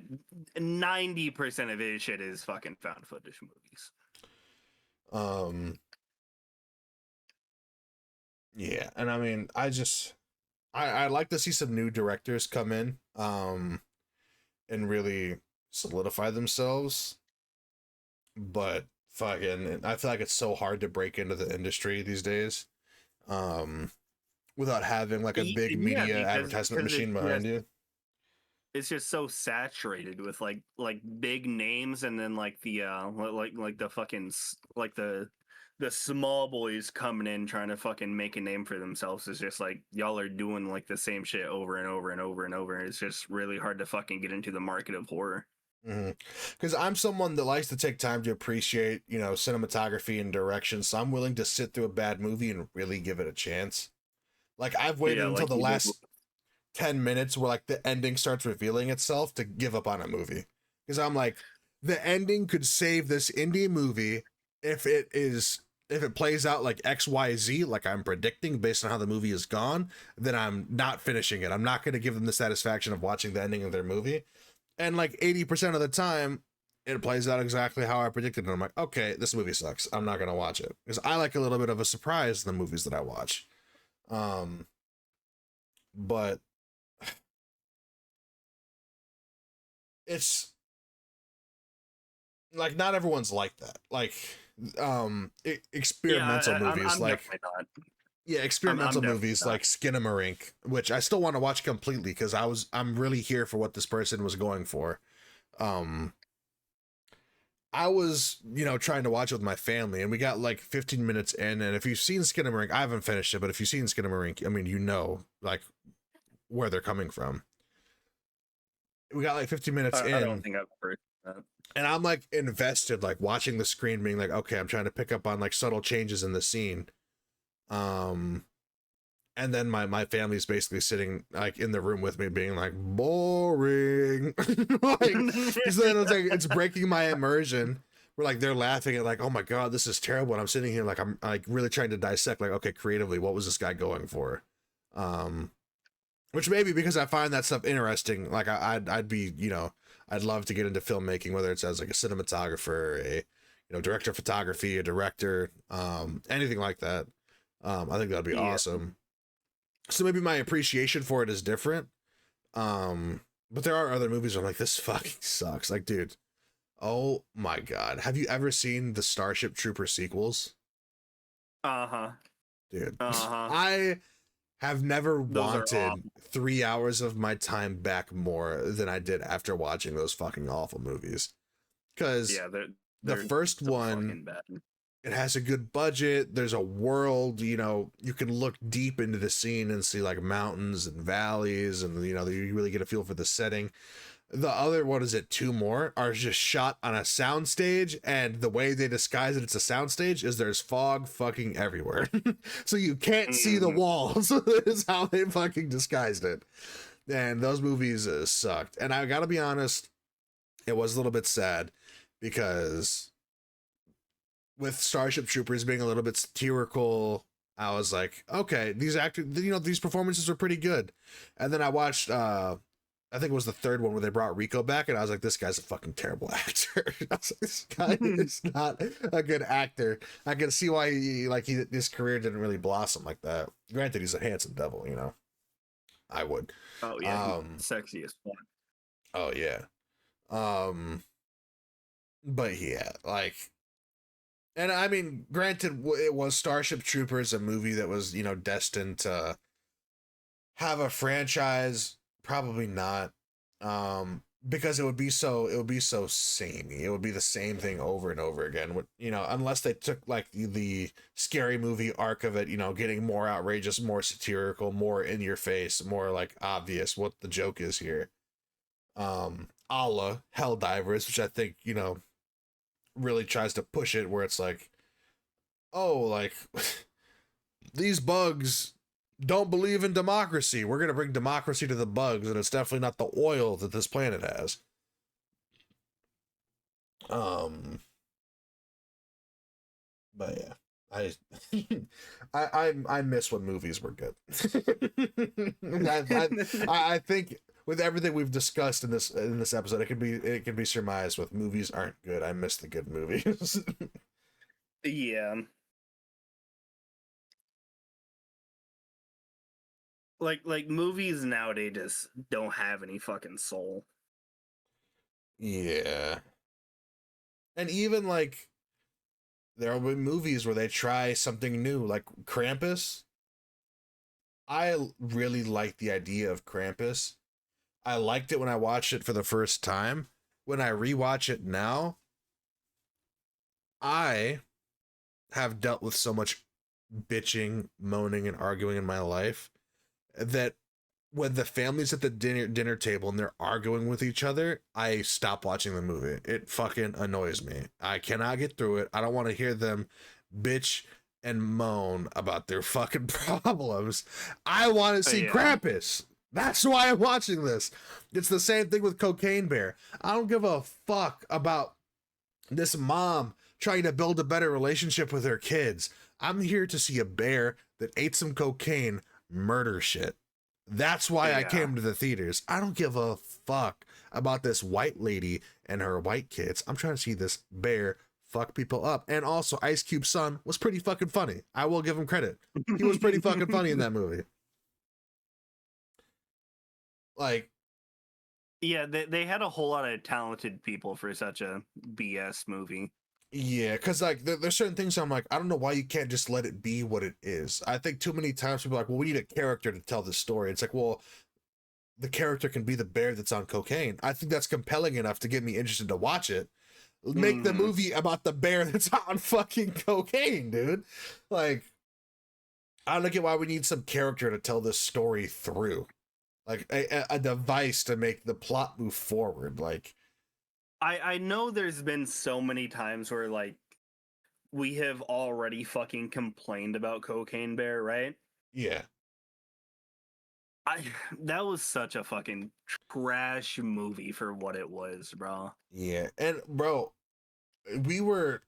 90% of his shit is fucking found footage movies. um yeah, and I mean, I'd like to see some new directors come in and really solidify themselves, but fucking I feel like it's so hard to break into the industry these days. Um Without having like a big Yeah, media advertisement machine behind you. it's just so saturated with like big names, and then like the like the fucking like the small boys coming in trying to fucking make a name for themselves. Is just like y'all are doing like the same shit over and over and over and over. It's just really hard to fucking get into the market of horror. Because I'm someone that likes to take time to appreciate, you know, cinematography and direction, so I'm willing to sit through a bad movie and really give it a chance. Like I've waited Yeah, until like the you did. last 10 minutes where like the ending starts revealing itself to give up on a movie. Because I'm like, the ending could save this indie movie if it plays out like XYZ, like I'm predicting based on how the movie is gone, then I'm not finishing it. I'm not going to give them the satisfaction of watching the ending of their movie. And like 80% of the time, it plays out exactly how I predicted. And I'm like, okay, this movie sucks. I'm not going to watch it. Because I like a little bit of a surprise in the movies that I watch. Um, but it's like not everyone's like that. Like Yeah, experimental movies I'm like definitely not. yeah, I'm experimental definitely movies not. like Skinamarink, which I still want to watch completely because I'm really here for what this person was going for. Um I was, you know, trying to watch it with my family, and we got like 15 minutes in. And if you've seen Skinamarink, I haven't finished it, but if you've seen Skinamarink, I mean, you know, like where they're coming from. We got like 15 minutes I don't in, think I've heard that. and I'm like invested, like watching the screen, being like, okay, I'm trying to pick up on like subtle changes in the scene. Um, and then my family's basically sitting like in the room with me, being like, boring. Like, so then it's like it's breaking my immersion. We're like they're laughing at like, oh my god, this is terrible. And I'm sitting here like I'm like really trying to dissect, like, okay, creatively, what was this guy going for? Um, which maybe because I find that stuff interesting. Like I'd be, you know, I'd love to get into filmmaking, whether it's as like a cinematographer, a director of photography, a director, anything like that. I think that'd be Yeah. awesome. So maybe my appreciation for it is different. But there are other movies where I'm like, this fucking sucks. Like, dude, oh my god, have you ever seen the Starship Trooper sequels? Uh-huh. Dude, Uh-huh. I have never Those are wanted awful. 3 hours of my time back more than I did after watching those fucking awful movies. Because Yeah, the they're first so one, fucking bad. it has a good budget. There's a world, you know, you can look deep into the scene and see like mountains and valleys, and you know, you really get a feel for the setting. The other, what is it, two more are just shot on a soundstage, and the way they disguise it, it's a soundstage, is there's fog fucking everywhere. So you can't see the Mhm. walls. Is how they fucking disguised it. And those movies sucked. And I gotta be honest, it was a little bit sad because with Starship Troopers being a little bit satirical, I was like, okay, these actors, you know, these performances are pretty good. And then I watched I think it was the third one where they brought Rico back, and I was like, this guy's a fucking terrible actor. I was like, this guy is not a good actor. I can see why his career didn't really blossom like that. Granted, he's a handsome devil, you know. I would. Oh yeah, he's Um, sexy as fuck. oh yeah. Um, but yeah, like, and I mean, granted, it was Starship Troopers, a movie that was, you know, destined to have a franchise. Probably not. Because it would be so samey. It would be the same thing over and over again. You know, unless they took like the scary movie arc of it, you know, getting more outrageous, more satirical, more in your face, more like obvious what the joke is here. A la Helldivers, which I think, you know, really tries to push it where it's like, oh, like these bugs don't believe in democracy. We're gonna bring democracy to the bugs, and it's definitely not the oil that this planet has. Um, but yeah. I, I miss when movies were good. I think with everything we've discussed in this episode, it can be surmised with movies aren't good. I miss the good movies. Yeah. Like movies nowadays just don't have any fucking soul. Yeah, and even like there will be movies where they try something new, like Krampus. I really like the idea of Krampus. I liked it when I watched it for the first time. When I rewatch it now, I have dealt with so much bitching, moaning, and arguing in my life that when the family's at the dinner table and they're arguing with each other, I stop watching the movie. It fucking annoys me. I cannot get through it. I don't want to hear them bitch and moan about their fucking problems. I want to see Krampus. That's why I'm watching this. It's the same thing with Cocaine Bear. I don't give a fuck about this mom trying to build a better relationship with her kids. I'm here to see a bear that ate some cocaine murder shit. That's why I came to the theaters. I don't give a fuck about this white lady and her white kids. I'm trying to see this bear fuck people up. And also, Ice Cube's son was pretty fucking funny. I will give him credit. He was pretty fucking funny in that movie. Like, yeah, they had a whole lot of talented people for such a BS movie. yeah, because like there's certain things I'm like, I don't know why you can't just let it be what it is. I think too many times people are like, well, we need a character to tell the story. It's like, well, the character can be the bear that's on cocaine. I think that's compelling enough to get me interested to watch it. Make the movie about the bear that's on fucking cocaine, dude. Like, I don't get why we need some character to tell this story through. Like a device to make the plot move forward. Like, I know there's been so many times where like we have already fucking complained about Cocaine Bear, right? yeah. That was such a fucking trash movie for what it was, bro. Yeah. And bro, we were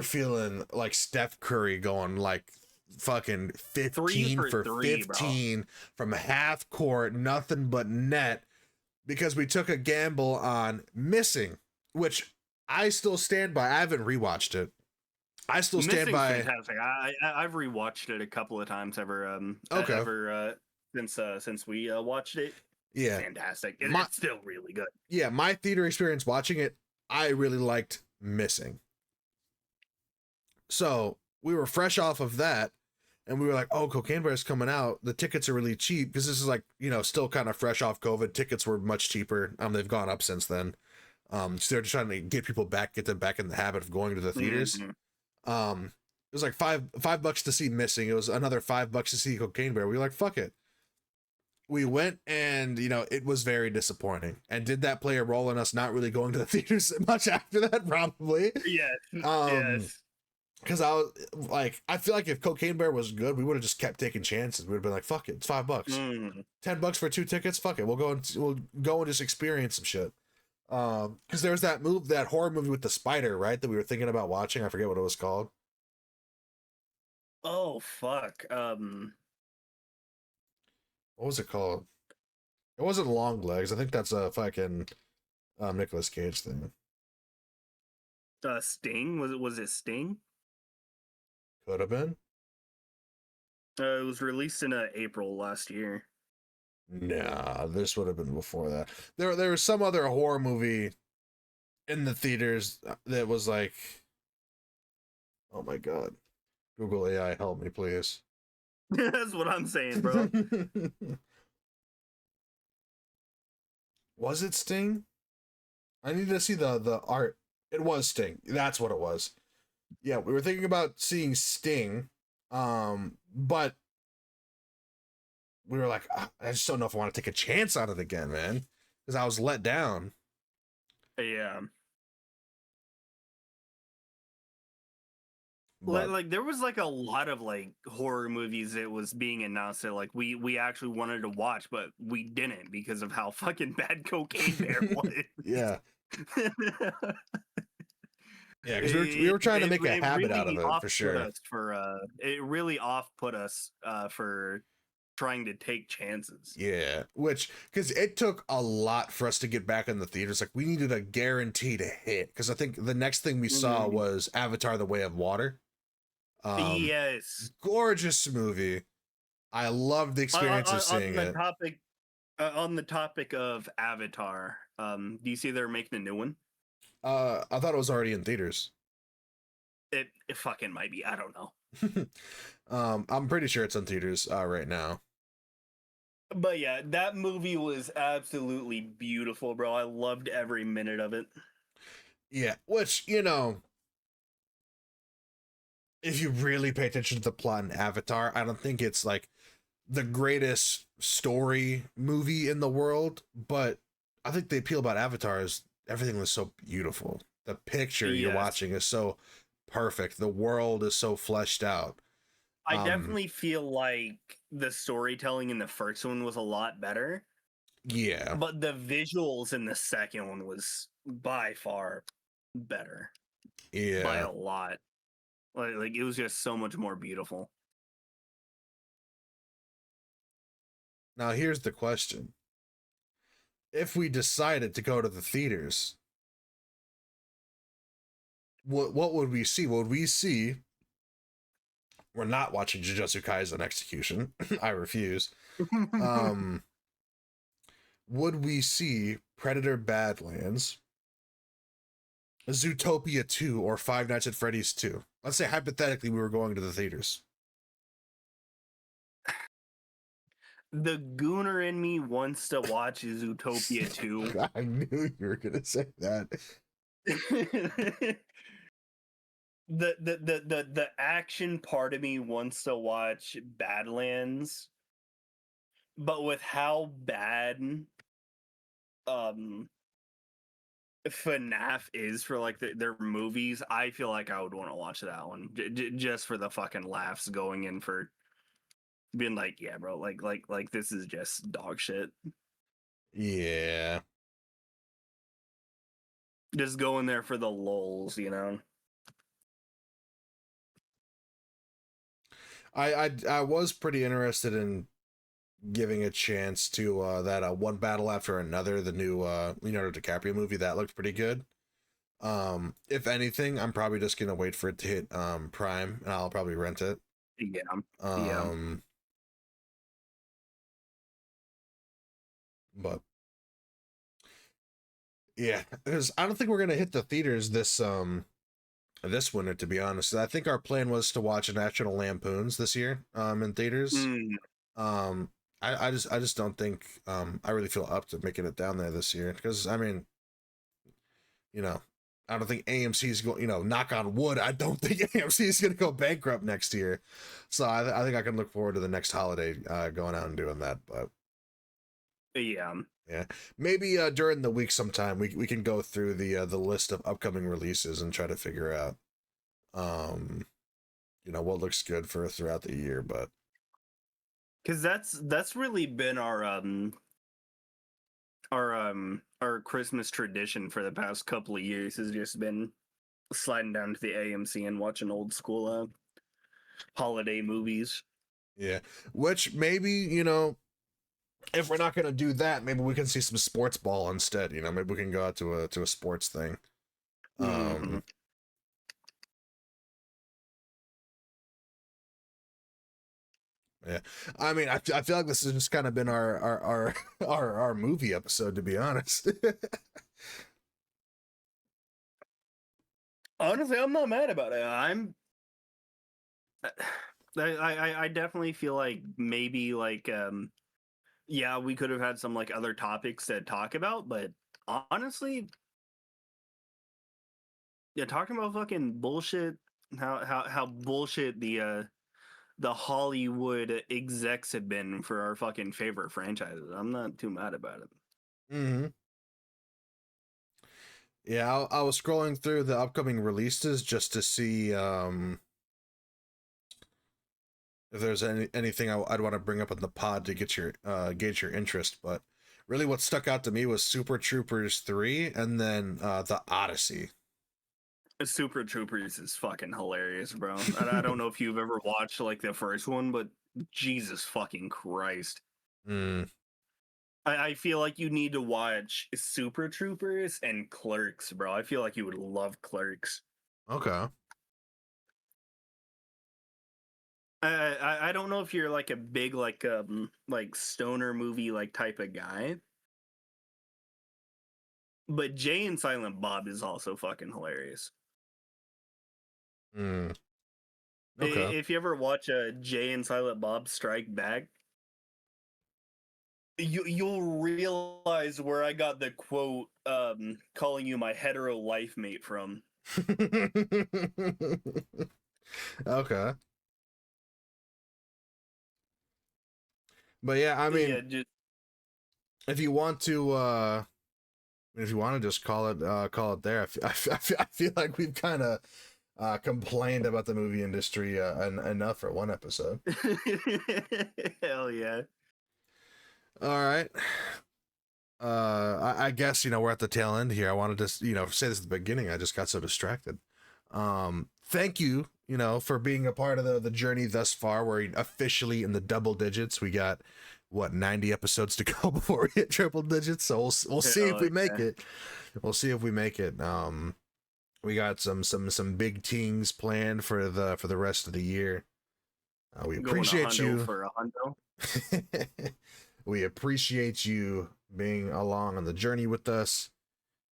feeling like Steph Curry going like fucking 15 for 15 bro. From half court, nothing but net, because we took a gamble on missing, which I still stand by. I haven't rewatched it. I still stand by. Fantastic. I've rewatched it a couple of times since we watched it. Yeah, fantastic. It's still really good. Yeah, my theater experience watching it, I really liked Missing. So we were fresh off of that, and we were like, oh, Cocaine Bear is coming out. The tickets are really cheap, because this is like, still kind of fresh off COVID. Tickets were much cheaper. They've gone up since then. So they're just trying to get them back in the habit of going to the theaters. Mm-hmm. It was like $5 to see Missing. It was another $5 to see Cocaine Bear. We were like, fuck it. We went, and it was very disappointing. And did that play a role in us not really going to the theaters much after that? Probably. Yes. Yes. Because I was like, I feel like if Cocaine Bear was good, we would have just kept taking chances. We'd have been like, fuck it, it's $5. $10 for 2 tickets. Fuck it, we'll go and just experience some shit. Because there was that horror movie with the spider, right? That we were thinking about watching. I forget what it was called. Oh fuck. What was it called? It wasn't Long Legs. I think that's a fucking Nicolas Cage thing. Sting? Was it Sting? Could have been. It was released in April last year. Nah, this would have been before that. There was some other horror movie in the theaters that was like, oh my god. Google AI, help me, please. That's what I'm saying, bro. Was it Sting? I need to see the art. It was Sting. That's what it was. Yeah, we were thinking about seeing Sting, but we were like, I just don't know if I want to take a chance on it again, man, because I was let down. Yeah. Like there was like a lot of like horror movies that was being announced that like we actually wanted to watch, but we didn't because of how fucking bad Cocaine Bear was. Yeah. Yeah, because we were trying to make a It habit out of really it off for put sure. us for it really off put us for trying to take chances. Yeah, which because it took a lot for us to get back in the theaters. Like we needed a guarantee to hit. Because I think the next thing we saw Mm. was Avatar: The Way of Water. Um, Yes. Gorgeous movie. I loved the experience of seeing On the it. topic on the topic of Avatar, do you see they're making a new one? I thought it was already in theaters. It fucking might be. I don't know. I'm pretty sure it's in theaters right now. But yeah, that movie was absolutely beautiful, bro. I loved every minute of it. Yeah, which if you really pay attention to the plot in Avatar, I don't think it's like the greatest story movie in the world, but I think the appeal about Avatar is everything was so beautiful. The picture you're Yes. watching is so perfect. The world is so fleshed out. I Um, definitely feel like the storytelling in the first one was a lot better, yeah, but the visuals in the second one was by far better by yeah. a lot. Like it was just so much more beautiful. Now here's the question: if we decided to go to the theaters, what would we see? What would we see? We're not watching Jujutsu Kaisen Execution. I refuse. Um, would we see Predator Badlands, Zootopia 2, or Five Nights at Freddy's 2? Let's say hypothetically we were going to the theaters. The gooner in me wants to watch Zootopia 2. I knew you were gonna say that. the, the action part of me wants to watch Badlands, but with how bad um FNAF is for like their movies, I feel like I would want to watch that one just for the fucking laughs going in for being like, yeah, bro, like this is just dog shit. Yeah, Just going there for the lulls, you know. I was pretty interested in giving a chance to that One Battle After Another, the new Leonardo DiCaprio movie. That looked pretty good. If anything, I'm probably just gonna wait for it to hit Prime, and I'll probably rent it. Yeah, yeah. Um, but yeah, because I don't think we're gonna hit the theaters this winter, to be honest. I think our plan was to watch National Lampoons this year in theaters. Mm. Um, I just don't think I really feel up to making it down there this year because I mean, you know, I don't think AMC is going. Knock on wood, I don't think AMC is going to go bankrupt next year. So I think I can look forward to the next holiday going out and doing that. But Yeah. yeah, maybe during the week sometime we can go through the list of upcoming releases and try to figure out um what looks good for throughout the year. But Cause that's really been our Christmas tradition for the past couple of years has just been sliding down to the AMC and watching old school holiday movies. yeah, which maybe if we're not gonna do that, maybe we can see some sports ball instead. Maybe we can go out to a sports thing. Mm-hmm. Um, yeah, I mean, I feel like this has just kind of been our movie episode, to be honest. Honestly, I'm not mad about it. I definitely feel like maybe like yeah, we could have had some like other topics to talk about, but honestly, yeah, talking about fucking bullshit, how bullshit the Hollywood execs have been for our fucking favorite franchises. I'm not too mad about it. hmm Yeah, I was scrolling through the upcoming releases just to see if there's anything I'd want to bring up on the pod to get your gauge your interest. But really, what stuck out to me was Super Troopers 3 and then the Odyssey. Super Troopers is fucking hilarious, bro. I don't know if you've ever watched like the first one, but Jesus fucking Christ. Mm, I feel like you need to watch Super Troopers and Clerks, bro. I feel like you would love Clerks. okay. I don't know if you're like a big like stoner movie like type of guy, but Jay and Silent Bob is also fucking hilarious. Mm, okay. If you ever watch a Jay and Silent Bob Strike Back, you'll realize where I got the quote calling you my hetero life mate from. Okay. But yeah, I Yeah, mean, just if you want to if you want to just call it there, I feel like we've kind of complained about the movie industry enough for one episode. hell yeah. All right. I guess, we're at the tail end here. I wanted to, say this at the beginning. I just got so distracted. Thank you, for being a part of the journey thus far. We're officially in the double digits. We got what, 90 episodes to go before we hit triple digits. So we'll see if we make it. We'll see if we make it. We got some big things planned for the rest of the year. We appreciate you for a hundo. We appreciate you being along on the journey with us.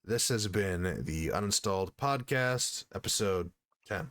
This has been the Uninstalled Podcast, episode 10.